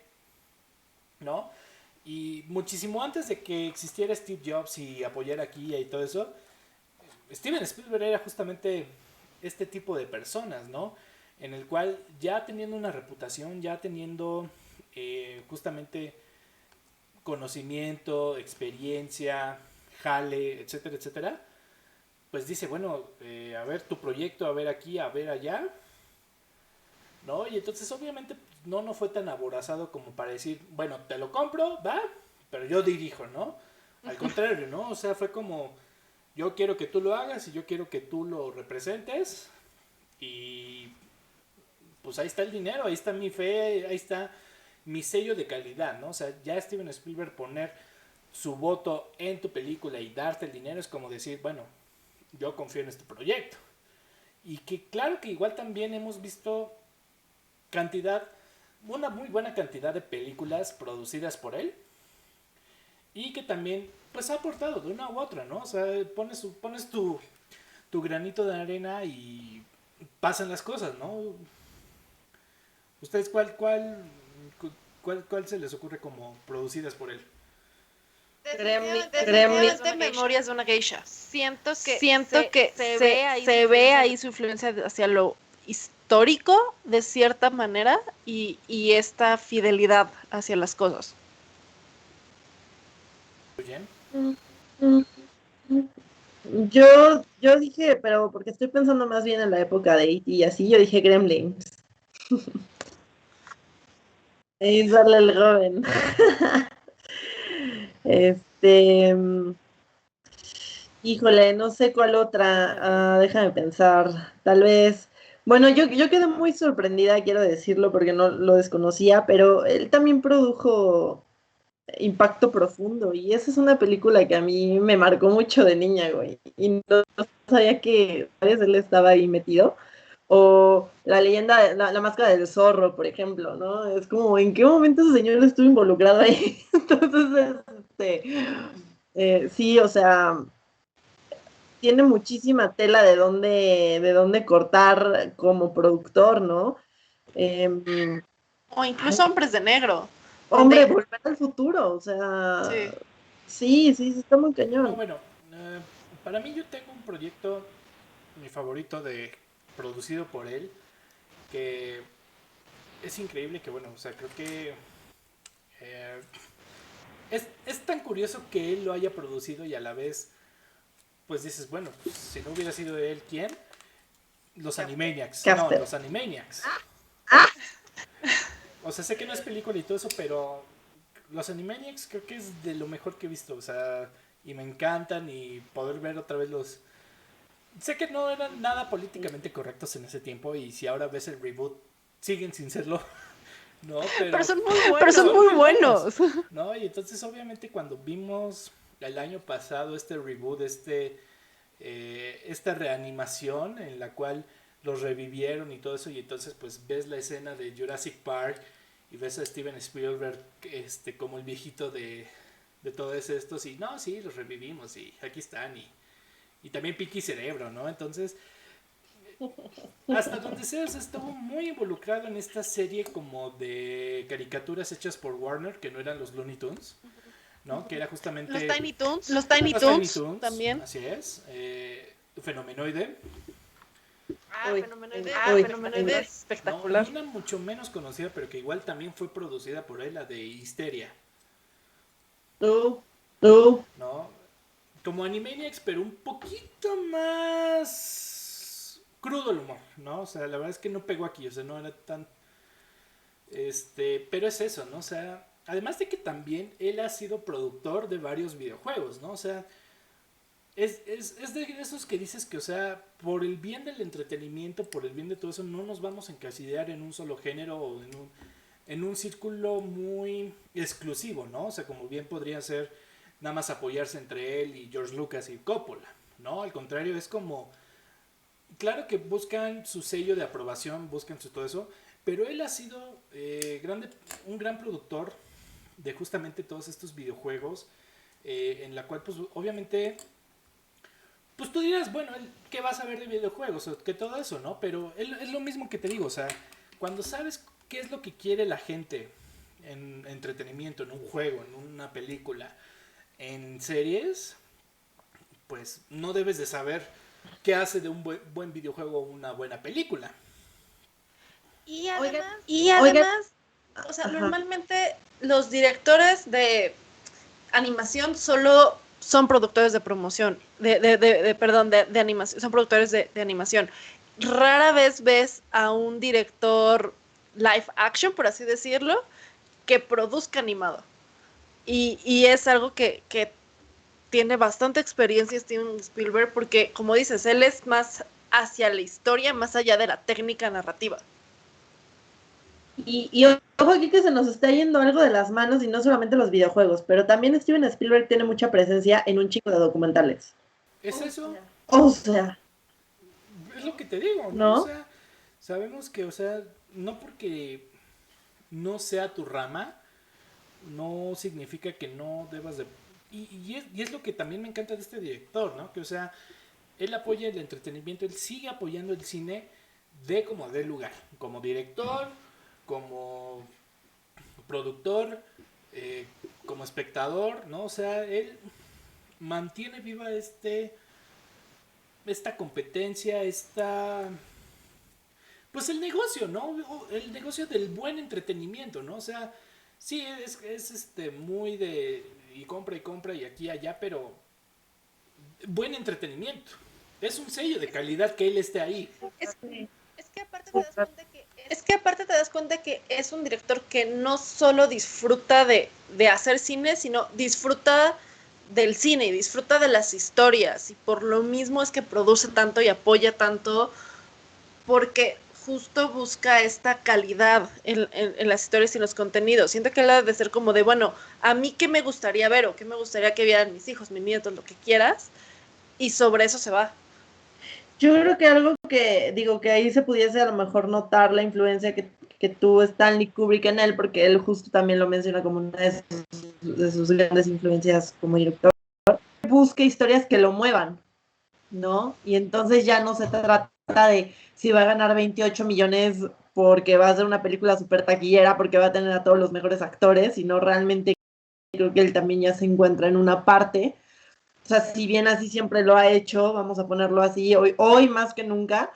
¿no? Y muchísimo antes de que existiera Steve Jobs y apoyar aquí y todo eso, Steven Spielberg era justamente este tipo de personas, ¿no? En el cual ya teniendo una reputación, ya teniendo justamente conocimiento, experiencia, jale, etcétera, etcétera, pues dice, bueno, a ver tu proyecto, a ver aquí, a ver allá, ¿no? Y entonces obviamente no fue tan aborazado como para decir, bueno, te lo compro, va, pero yo dirijo, ¿no? Al contrario, ¿no? O sea, fue como, yo quiero que tú lo hagas y yo quiero que tú lo representes, y pues ahí está el dinero, ahí está mi fe, ahí está mi sello de calidad, ¿no? O sea, ya Steven Spielberg poner su voto en tu película y darte el dinero es como decir, bueno, yo confío en este proyecto. Y que claro que igual también hemos visto una muy buena cantidad de películas producidas por él, y que también pues ha aportado de una u otra, ¿no? O sea, pones tu granito de arena y pasan las cosas, ¿no? ¿Ustedes cuál se les ocurre como producidas por él? Definitivamente Memorias de una Geisha. Siento que se ve ahí su influencia hacia lo histórico de cierta manera y esta fidelidad hacia las cosas. ¿Bien? Yo dije, pero porque estoy pensando más bien en la época de E.T. y así, yo dije Gremlins. Y darle el joven. Híjole, no sé cuál otra. Déjame pensar. Tal vez. Bueno, yo quedé muy sorprendida, quiero decirlo, porque no lo desconocía, pero él también produjo Impacto Profundo, y esa es una película que a mí me marcó mucho de niña, güey. Y no sabía que, ¿sabes? Él estaba ahí metido. O la leyenda, la máscara del zorro, por ejemplo, ¿no? Es como, ¿en qué momento ese señor estuvo involucrado ahí? Entonces, sí, o sea, tiene muchísima tela de dónde cortar como productor, ¿no? O incluso Hombres de Negro. Hombre, Volver al Futuro, o sea, sí, está muy No, cañón. bueno, para mí yo tengo un proyecto, mi favorito, producido por él, que es increíble, que bueno, o sea, creo que es tan curioso que él lo haya producido, y a la vez pues dices, bueno, pues, si no hubiera sido él, ¿quién? Los Animaniacs. No, los Animaniacs. O sea, sé que no es película y todo eso, pero los Animaniacs creo que es de lo mejor que he visto. O sea, y me encantan, y poder ver otra vez los... Sé que no eran nada políticamente correctos en ese tiempo, y si ahora ves el reboot, siguen sin serlo. No, pero son muy buenos. ¿No? Y entonces obviamente cuando vimos el año pasado este reboot, esta reanimación en la cual los revivieron y todo eso, y entonces pues ves la escena de Jurassic Park y ves a Steven Spielberg como el viejito de todos estos, y no, sí, los revivimos y aquí están, y también Pinky Cerebro, ¿no? Entonces, hasta donde seas, estuvo muy involucrado en esta serie como de caricaturas hechas por Warner, que no eran los Looney Tunes, ¿no? Que era justamente... Los Tiny Toons también. Así es. Fenomenoide. Fenomenoide es espectacular. No, una mucho menos conocida, pero que igual también fue producida por él, la de Histeria. ¿No? ¿No? como Animaniacs, pero un poquito más crudo el humor, ¿no? O sea, la verdad es que no pegó aquí, o sea, no era tan... pero es eso, ¿no? O sea, además de que también él ha sido productor de varios videojuegos, ¿no? O sea, es de esos que dices que, o sea, por el bien del entretenimiento, por el bien de todo eso, no nos vamos a encasillar en un solo género o en un círculo muy exclusivo, ¿no? O sea, como bien podría ser nada más apoyarse entre él y George Lucas y Coppola, ¿no? Al contrario, es como, claro que buscan su sello de aprobación, buscan su todo eso, pero él ha sido un gran productor de justamente todos estos videojuegos, en la cual, pues, obviamente, pues tú dirás, bueno, ¿qué vas a ver de videojuegos? O que todo eso, ¿no? Pero es lo mismo que te digo, o sea, cuando sabes qué es lo que quiere la gente en entretenimiento, en un juego, en una película, en series, pues no debes de saber qué hace de un buen videojuego una buena película. Y además, Oigan, o sea, ajá. normalmente los directores de animación solo son productores de promoción, perdón, de animación, son productores de animación. Rara vez ves a un director live action, por así decirlo, que produzca animado. Y es algo que tiene bastante experiencia Steven Spielberg, porque, como dices, él es más hacia la historia, más allá de la técnica narrativa. Y ojo aquí que se nos está yendo algo de las manos y no solamente los videojuegos, pero también Steven Spielberg tiene mucha presencia en un chico de documentales. ¿Es eso? O sea, Es lo que te digo, ¿no? O ¿no? sea, sabemos que, o sea, no porque no sea tu rama, no significa que no debas de... Y es lo que también me encanta de este director, ¿no? Que, o sea, él apoya el entretenimiento, él sigue apoyando el cine de como de lugar, como director, como productor, como espectador, ¿no? O sea, él mantiene viva esta competencia, pues el negocio, ¿no? El negocio del buen entretenimiento, ¿no? O sea, sí, es muy de y compra y aquí y allá, pero buen entretenimiento. Es un sello de calidad que él esté ahí. Es que aparte te das cuenta que es un director que no solo disfruta de hacer cine, sino disfruta del cine y disfruta de las historias. Y por lo mismo es que produce tanto y apoya tanto, porque justo busca esta calidad en las historias y en los contenidos. Siento que él ha de ser como de, bueno, a mí qué me gustaría ver o qué me gustaría que vieran mis hijos, mis nietos, lo que quieras, y sobre eso se va. Yo creo que algo que digo que ahí se pudiese a lo mejor notar la influencia que tuvo Stanley Kubrick en él, porque él justo también lo menciona como una de sus grandes influencias como director. Busca historias que lo muevan, ¿no? Y entonces ya no se trata de si va a ganar 28 millones porque va a ser una película súper taquillera, porque va a tener a todos los mejores actores, sino realmente creo que él también ya se encuentra en una parte. O sea, si bien así siempre lo ha hecho, vamos a ponerlo así, hoy más que nunca,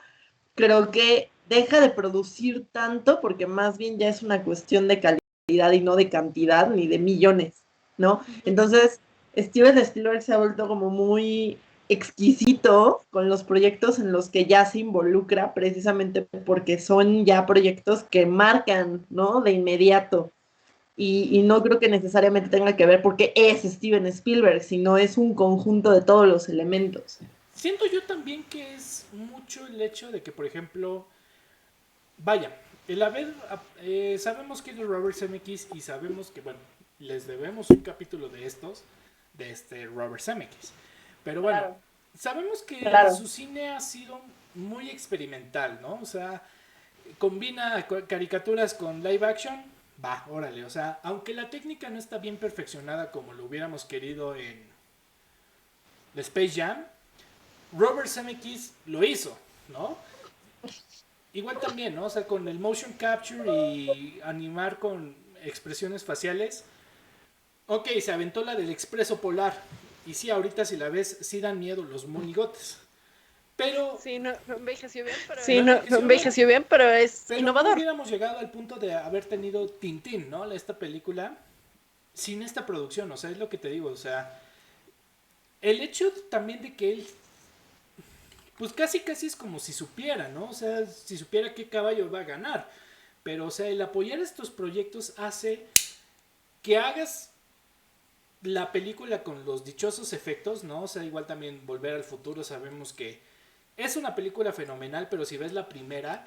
creo que deja de producir tanto porque más bien ya es una cuestión de calidad y no de cantidad ni de millones, ¿no? Entonces, Steven Spielberg se ha vuelto como muy exquisito con los proyectos en los que ya se involucra, precisamente porque son ya proyectos que marcan, ¿no? De inmediato. Y no creo que necesariamente tenga que ver porque es Steven Spielberg, sino es un conjunto de todos los elementos. Siento yo también que es mucho el hecho de que, por ejemplo, vaya, el haber, sabemos que es de Robert Zemeckis y sabemos que, bueno, les debemos un capítulo de estos, de este Robert Zemeckis. Pero bueno, Claro. sabemos que Claro. su cine ha sido muy experimental, ¿no? O sea, combina caricaturas con live action, va, órale. O sea, aunque la técnica no está bien perfeccionada como lo hubiéramos querido en Space Jam, Robert Zemeckis lo hizo, ¿no? Igual también, ¿no? O sea, con el motion capture y animar con expresiones faciales. Ok, se aventó la del expreso polar. Y sí, ahorita si la ves, sí dan miedo los monigotes. Pero... Sí, no envejeció bien, pero Sí, no envejeció bien, pero es pero no innovador. hubiéramos llegado al punto de haber tenido Tintín, ¿no? Esta película sin esta producción, o sea, es lo que te digo, o sea, el hecho también de que él, pues casi es como si supiera, ¿no? O sea, si supiera qué caballo va a ganar. Pero, o sea, el apoyar estos proyectos hace que hagas la película con los dichosos efectos, ¿no? O sea, igual también Volver al Futuro, sabemos que es una película fenomenal, pero si ves la primera,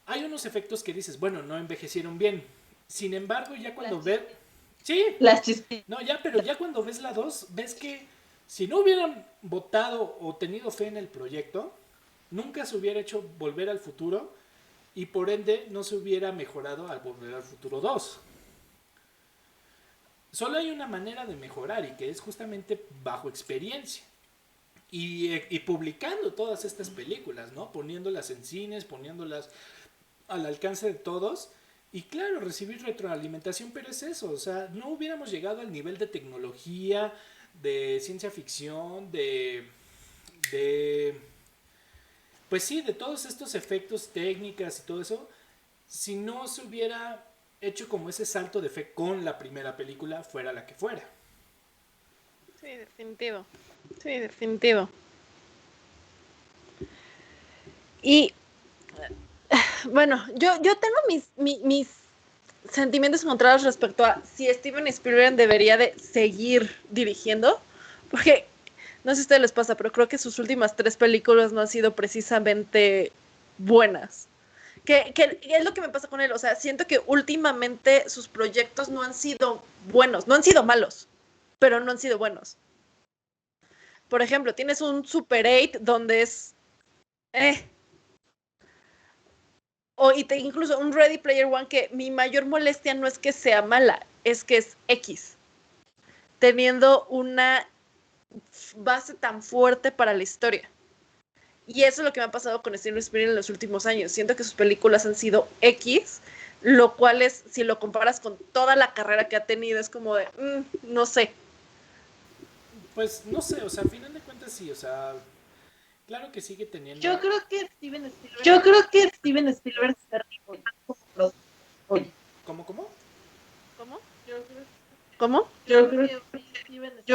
hay unos efectos que dices, bueno, no envejecieron bien. Sin embargo, ya cuando ves... Sí, Las chispitas. no, ya, pero ya cuando ves la 2, ves que si no hubieran votado o tenido fe en el proyecto, nunca se hubiera hecho Volver al Futuro y por ende no se hubiera mejorado al Volver al Futuro 2. Solo hay una manera de mejorar y que es justamente bajo experiencia. Y publicando todas estas películas, ¿no? Poniéndolas en cines, poniéndolas al alcance de todos. Y claro, recibir retroalimentación, pero es eso. O sea, no hubiéramos llegado al nivel de tecnología, de ciencia ficción, pues sí, de todos estos efectos, técnicas y todo eso, si no se hubiera hecho como ese salto de fe con la primera película, fuera la que fuera. Sí, definitivo. Sí, definitivo. Y bueno, yo tengo mis sentimientos encontrados respecto a si Steven Spielberg debería de seguir dirigiendo, porque no sé si a ustedes les pasa, pero creo que sus últimas 3 películas no han sido precisamente buenas. Que es lo que me pasa con él, o sea, siento que últimamente sus proyectos no han sido buenos, no han sido malos, pero no han sido buenos. Por ejemplo, tienes un Super 8 donde es incluso un Ready Player One que mi mayor molestia no es que sea mala, es que es X. Teniendo una base tan fuerte para la historia. Y eso es lo que me ha pasado con Steven Spielberg en los últimos años. Siento que sus películas han sido X, lo cual es, si lo comparas con toda la carrera que ha tenido, es como de, no sé. Pues no sé, o sea, al final de cuentas sí, o sea, claro que sigue teniendo... Yo creo que Steven Spielberg se rifa más como productor. ¿Cómo? ¿Cómo? ¿Cómo? Yo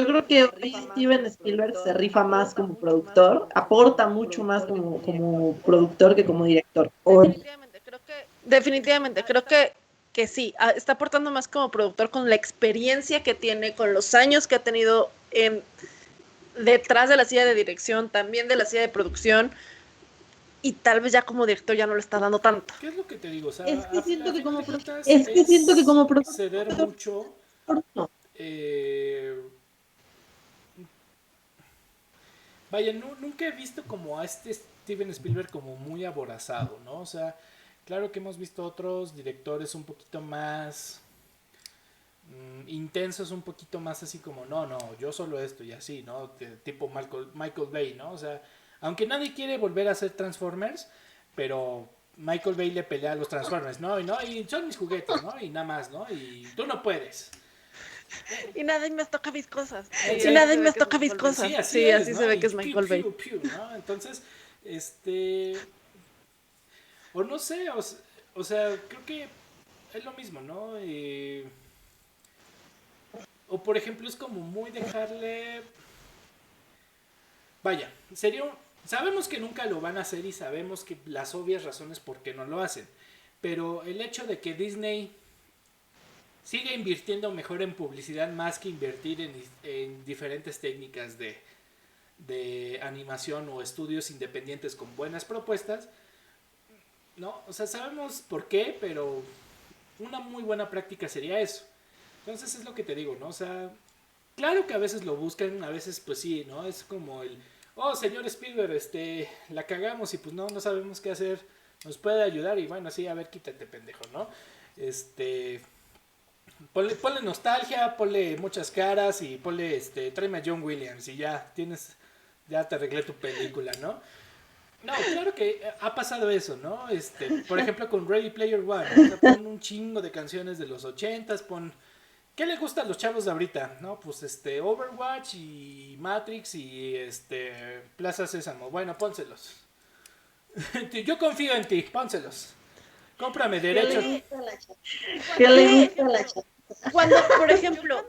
creo que hoy Steven Spielberg se rifa más como productor, aporta mucho más como productor que como director. Definitivamente, creo que sí, está aportando más como productor con la experiencia que tiene, con los años que ha tenido detrás de la silla de dirección, también de la silla de producción, y tal vez ya como director ya no lo está dando tanto. ¿Qué es lo que te digo? O sea, Es que siento que como productor ceder mucho. no. Vaya, nunca he visto como a este Steven Spielberg como muy aborazado, ¿no? O sea, claro que hemos visto otros directores un poquito más intensos, un poquito más así como, no, yo solo esto y así, ¿no? Tipo Michael Bay, ¿no? O sea, aunque nadie quiere volver a hacer Transformers, pero Michael Bay le pelea a los Transformers, ¿no? Y son mis juguetes, ¿no? Y nada más, ¿no? Y tú no puedes. Y nadie me toca mis cosas. Sí, y nadie me toca mis cosas. Sí, así ¿no? se ve que Y es Michael Bay. ¿no? Entonces, o no sé, o sea, creo que es lo mismo, ¿no? O por ejemplo, es como muy dejarle... Vaya, sabemos que nunca lo van a hacer y sabemos que las obvias razones por qué no lo hacen. Pero el hecho de que Disney siga invirtiendo mejor en publicidad más que invertir en diferentes técnicas de animación o estudios independientes con buenas propuestas, ¿no? O sea, sabemos por qué, pero una muy buena práctica sería eso. Entonces es lo que te digo, ¿no? O sea, claro que a veces lo buscan, a veces pues sí, ¿no? Es como señor Spielberg, la cagamos y pues no sabemos qué hacer, nos puede ayudar y bueno, sí, a ver, quítate pendejo, ¿no? Ponle nostalgia, ponle muchas caras y ponle, tráeme a John Williams y ya te arreglé tu película, ¿no? No, claro que ha pasado eso, ¿no? Por ejemplo, con Ready Player One, ¿no? O sea, pon un chingo de canciones de los 80s, ¿qué les gusta a los chavos de ahorita? No, pues Overwatch y Matrix y Plaza Sésamo. Bueno, pónselos. Yo confío en ti, pónselos. Cómprame derechos. ¿Qué le gusta a la chava? Cuando, por ejemplo,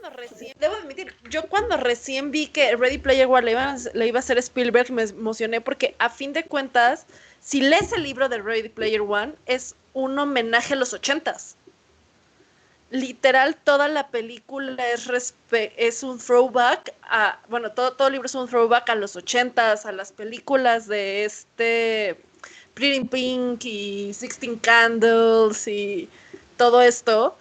debo admitir, yo cuando recién vi que Ready Player One le iba a hacer Spielberg, me emocioné porque a fin de cuentas, si lees el libro de Ready Player One, es un homenaje a los 80s. Literal, toda la película es un throwback a, bueno, todo el libro es un throwback a los 80s, a las películas de Pretty Pink y Sixteen Candles y todo esto.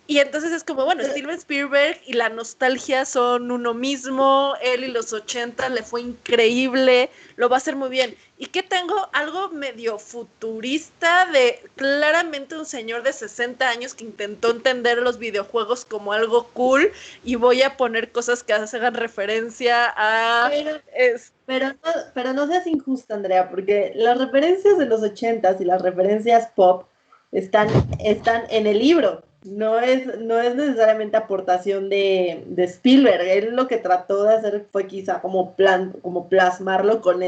Y entonces es como, bueno, Steven Spielberg y la nostalgia son uno mismo, él y los 80 le fue increíble, lo va a hacer muy bien. ¿Y qué tengo? Algo medio futurista de claramente un señor de 60 años que intentó entender los videojuegos como algo cool y voy a poner cosas que hagan referencia a... Pero no seas injusta, Andrea, porque las referencias de los 80s y las referencias pop están en el libro. No es necesariamente aportación de Spielberg. Él lo que trató de hacer fue quizá como plasmarlo con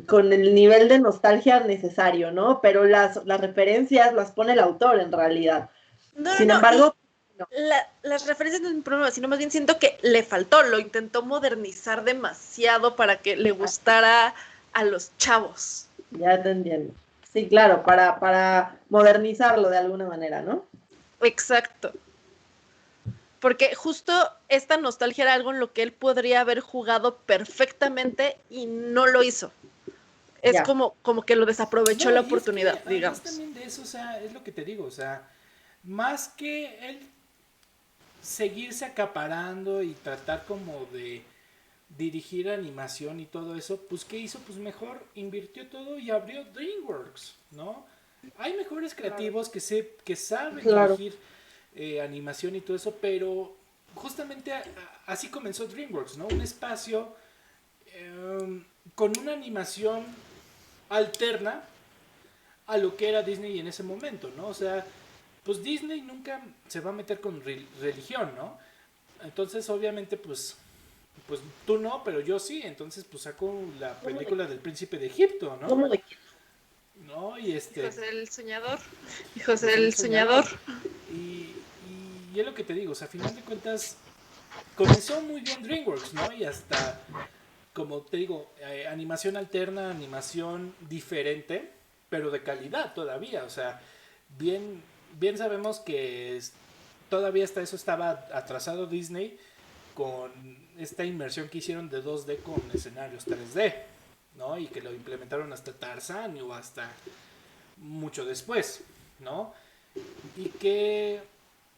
con el nivel de nostalgia necesario, ¿no? Pero las referencias las pone el autor en realidad. Sin embargo, las referencias no es un problema, sino más bien siento que le faltó, lo intentó modernizar demasiado para que le gustara a los chavos. Ya te entiendo. Sí, claro, para modernizarlo de alguna manera, ¿no? Exacto. Porque justo esta nostalgia era algo en lo que él podría haber jugado perfectamente y no lo hizo. Es como que lo desaprovechó la oportunidad, es que, digamos. También de eso, o sea, es lo que te digo, o sea, más que él seguirse acaparando y tratar como de dirigir animación y todo eso, pues ¿qué hizo? Pues mejor invirtió todo y abrió DreamWorks, ¿no? Hay mejores creativos que saben dirigir animación y todo eso, pero justamente así comenzó DreamWorks, ¿no? Un espacio con una animación alterna a lo que era Disney en ese momento, ¿no? O sea, pues Disney nunca se va a meter con religión, ¿no? Entonces, obviamente, pues tú no, pero yo sí. Entonces, pues saco la película del Príncipe de Egipto, ¿no? ¿No? Y Hijos del soñador. Hijos del soñador. Y es lo que te digo, o sea, a final de cuentas, comenzó muy bien DreamWorks, ¿no? Y hasta, como te digo, animación alterna, animación diferente, pero de calidad todavía. O sea, bien sabemos que todavía hasta eso estaba atrasado Disney con esta inmersión que hicieron de 2D con escenarios 3D, ¿no? Y que lo implementaron hasta Tarzan o hasta mucho después, ¿no? Y que,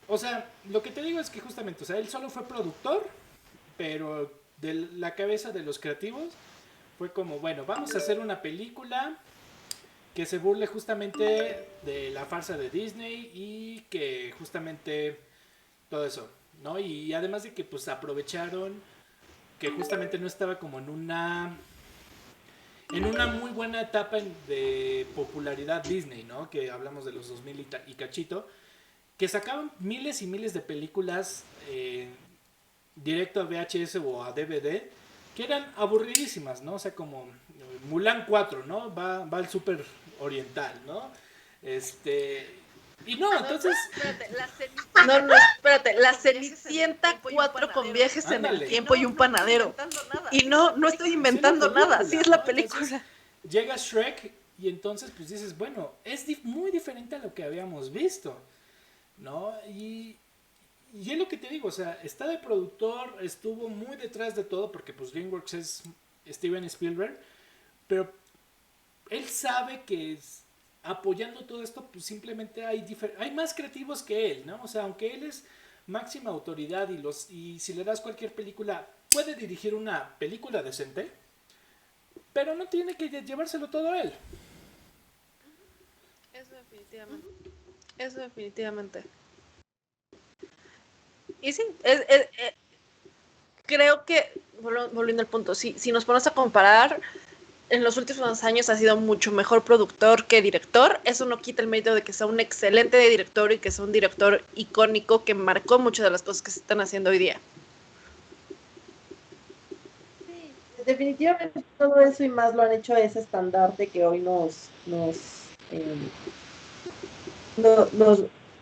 o sea, lo que te digo es que justamente, o sea, él solo fue productor, pero de la cabeza de los creativos fue como, bueno, vamos a hacer una película que se burle justamente de la farsa de Disney y que justamente todo eso, ¿no? Y además de que pues aprovecharon que justamente no estaba como en una muy buena etapa de popularidad Disney, ¿no? Que hablamos de los 2000 y cachito, que sacaban miles y miles de películas directo a VHS o a DVD que eran aburridísimas, ¿no? O sea, como Mulan 4, ¿no? Va al super oriental, ¿no? Y no, entonces... Espérate, la Cenicienta 4 con viajes en el tiempo y un panadero. Y no estoy inventando nada, así es la película. Entonces, llega Shrek y entonces pues dices, bueno, es muy diferente a lo que habíamos visto, ¿no? Y es lo que te digo, o sea, está de productor, estuvo muy detrás de todo porque pues DreamWorks es Steven Spielberg, pero él sabe que apoyando todo esto, pues simplemente hay más creativos que él, ¿no? O sea, aunque él es máxima autoridad y si le das cualquier película, puede dirigir una película decente, pero no tiene que llevárselo todo él. Eso definitivamente. Y sí, creo que, volviendo al punto, si nos ponemos a comparar, en los últimos años ha sido mucho mejor productor que director. Eso no quita el mérito de que sea un excelente director y que sea un director icónico que marcó muchas de las cosas que se están haciendo hoy día. Sí, definitivamente todo eso y más lo han hecho ese estandarte que hoy nos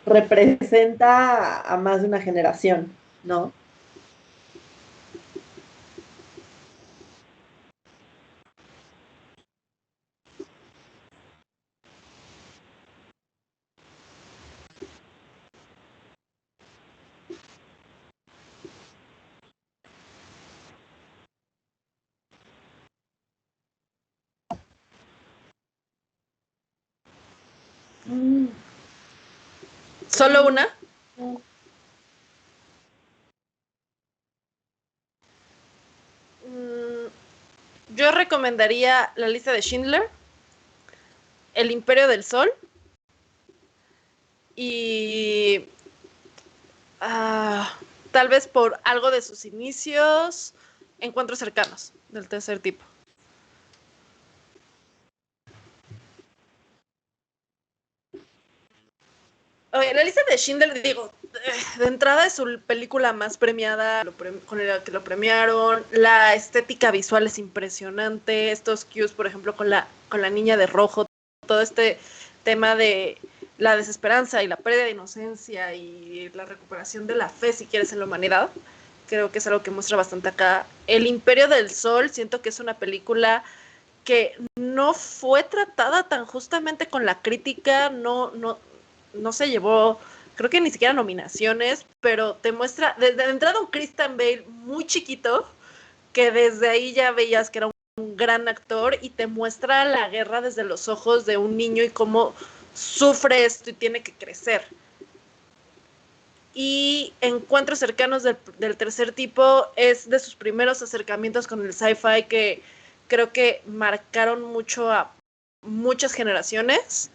representa a más de una generación, ¿no? Mm, ¿Solo una? mm. Mm, yo recomendaría La lista de Schindler, El Imperio del Sol y tal vez por algo de sus inicios, Encuentros cercanos del tercer tipo. Oye, La lista de Schindler, digo, de entrada es su película más premiada, con la que lo premiaron. La estética visual es impresionante. Estos cues, por ejemplo, con la niña de rojo, todo este tema de la desesperanza y la pérdida de inocencia y la recuperación de la fe, si quieres, en la humanidad. Creo que es algo que muestra bastante acá. El Imperio del Sol, siento que es una película que no fue tratada tan justamente con la crítica, no se llevó, creo que ni siquiera nominaciones, pero te muestra, desde entrada un Christian Bale muy chiquito, que desde ahí ya veías que era un gran actor y te muestra la guerra desde los ojos de un niño y cómo sufre esto y tiene que crecer. Y Encuentros cercanos del tercer tipo es de sus primeros acercamientos con el sci-fi que creo que marcaron mucho a muchas generaciones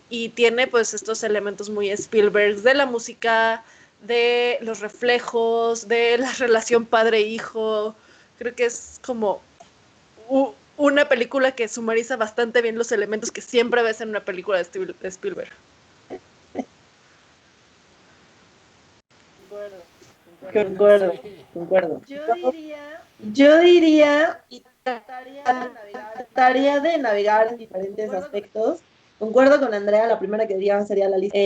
y tiene pues estos elementos muy Spielberg de la música, de los reflejos, de la relación padre-hijo. Creo que es como una película que sumariza bastante bien los elementos que siempre ves en una película de Spielberg. Concuerdo, concuerdo. No Concuerdo, sé. concuerdo. Yo diría, Yo diría, y trataría de navegar trataría de navegar en diferentes concuerdo con aspectos. Concuerdo con Andrea, la primera que diría sería la lista.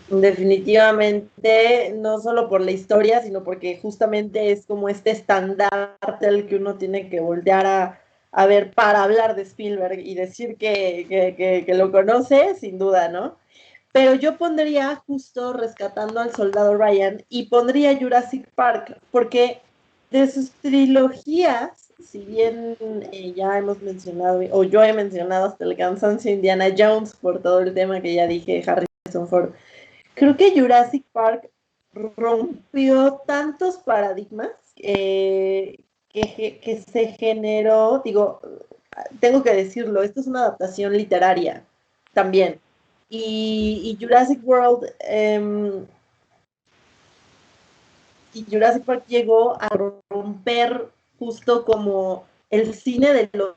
Definitivamente, no solo por la historia, sino porque justamente es como este estandarte al que uno tiene que voltear a ver para hablar de Spielberg y decir que lo conoce, sin duda, ¿no? Pero yo pondría justo rescatando al soldado Ryan y pondría Jurassic Park, porque de sus trilogías, si bien ya hemos mencionado, o yo he mencionado hasta el cansancio Indiana Jones por todo el tema que ya dije, Harrison Ford, creo que Jurassic Park rompió tantos paradigmas que se generó, digo, tengo que decirlo, esto es una adaptación literaria también. Y Jurassic World y Jurassic Park llegó a romper justo como el cine de los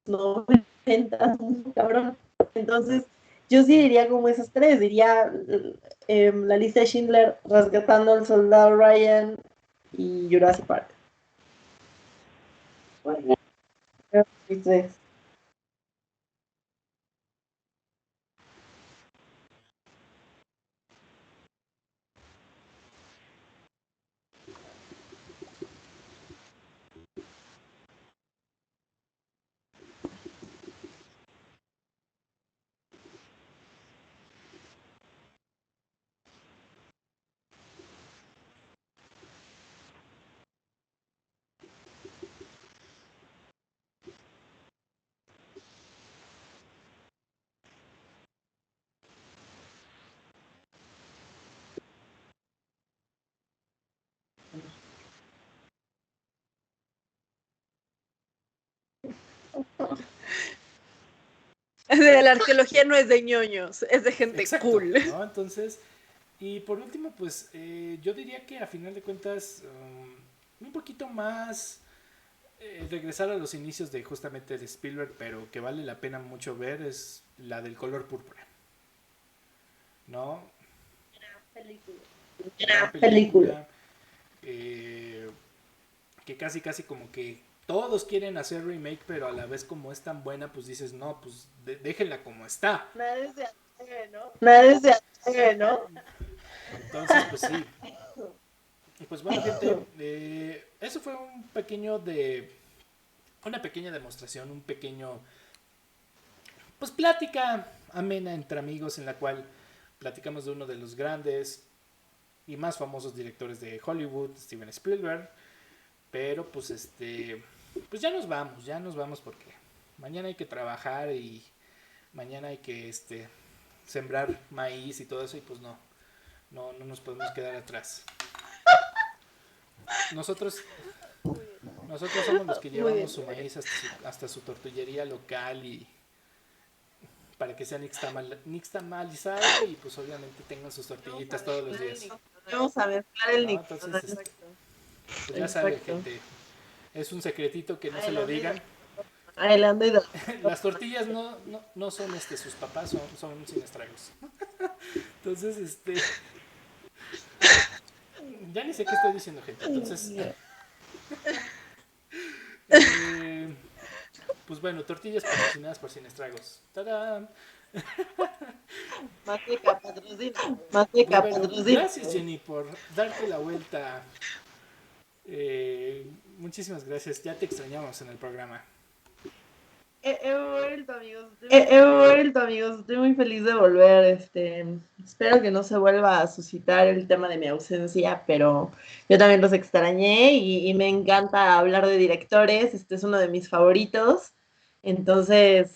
90, cabrón. Entonces, yo sí diría como esas tres, diría la lista de Schindler, Rescatando al Soldado Ryan y Jurassic Park. Bueno, tres. La arqueología no es de ñoños, es de gente Exacto, cool. ¿no? Entonces, y por último, pues yo diría que a final de cuentas, un poquito más regresar a los inicios de justamente de Spielberg, pero que vale la pena mucho ver, es la del color púrpura, ¿no? película. Gran Película. película, que casi casi como que todos quieren hacer remake, pero a la vez como es tan buena, pues dices, no, pues déjenla como está. Nadie se Nadie se atreve, ¿no? Entonces, pues sí. Y pues bueno, gente, eso fue una pequeña demostración, un pequeño, pues plática amena entre amigos en la cual platicamos de uno de los grandes y más famosos directores de Hollywood, Steven Spielberg. Pero pues pues ya nos vamos porque mañana hay que trabajar y mañana hay que sembrar maíz y todo eso y pues no nos podemos quedar atrás. Nosotros somos los que llevamos su maíz hasta su tortillería local y para que sea nixtamalizado y pues obviamente tengan sus tortillitas todos los días. Vamos a mezclar el ¿No? Entonces, pues ya saben, gente, es un secretito que no se lo digan. Las tortillas no son sus papás, son sin estragos. Entonces, ya ni sé qué estoy diciendo, gente. Entonces, pues bueno, tortillas patrocinadas por Sin Estragos. ¡Tadam! Masteca, patrocina. Bueno, gracias, Jenny, por darte la vuelta. Muchísimas gracias. Ya te extrañamos en el programa. He vuelto, amigos. Estoy muy feliz de volver. Espero que no se vuelva a suscitar el tema de mi ausencia, pero yo también los extrañé y me encanta hablar de directores. Este es uno de mis favoritos. Entonces,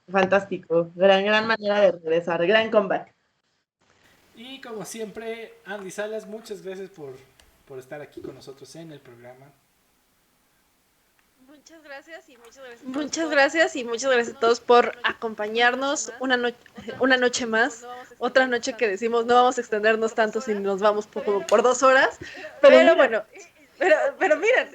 fantástico. Gran manera de regresar. Gran comeback. Y como siempre, Andy Salas, muchas gracias por estar aquí con nosotros en el programa. Muchas gracias y muchas gracias a todos por acompañarnos una noche más, otra noche que decimos no vamos a extendernos tanto si nos vamos por 2 horas, pero bueno, pero miren,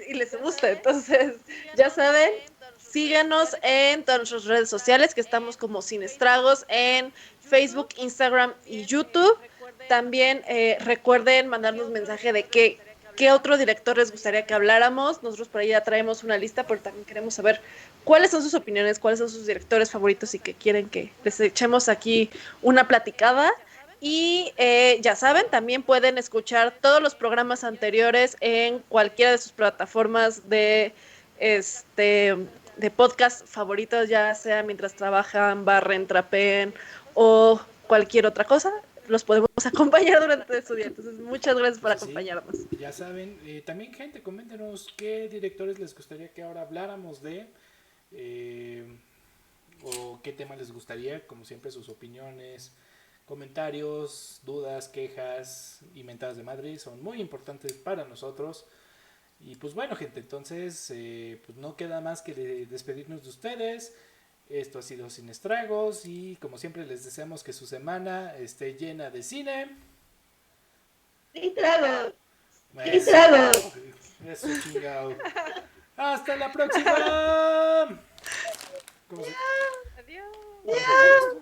y les gusta, entonces ya saben, síganos en todas nuestras redes sociales que estamos como Sin Estragos en Facebook, Instagram y YouTube. También recuerden mandarnos mensaje de ¿qué otro director les gustaría que habláramos? Nosotros por ahí ya traemos una lista, pero también queremos saber cuáles son sus opiniones, cuáles son sus directores favoritos y que quieren que les echemos aquí una platicada. Y ya saben, también pueden escuchar todos los programas anteriores en cualquiera de sus plataformas de podcast favoritos, ya sea mientras trabajan, barren, trapen o cualquier otra cosa. Los podemos acompañar durante su día. Entonces, muchas gracias por acompañarnos. Ya saben, también gente, coméntenos qué directores les gustaría que ahora habláramos de o qué tema les gustaría, como siempre sus opiniones, comentarios, dudas, quejas y mentadas de madre son muy importantes para nosotros. Y pues bueno, gente, entonces pues no queda más que despedirnos de ustedes. Esto ha sido Sin Estragos y como siempre les deseamos que su semana esté llena de cine. ¡Sin tragos! Eso, chingado. ¡Hasta la próxima!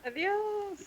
Adiós.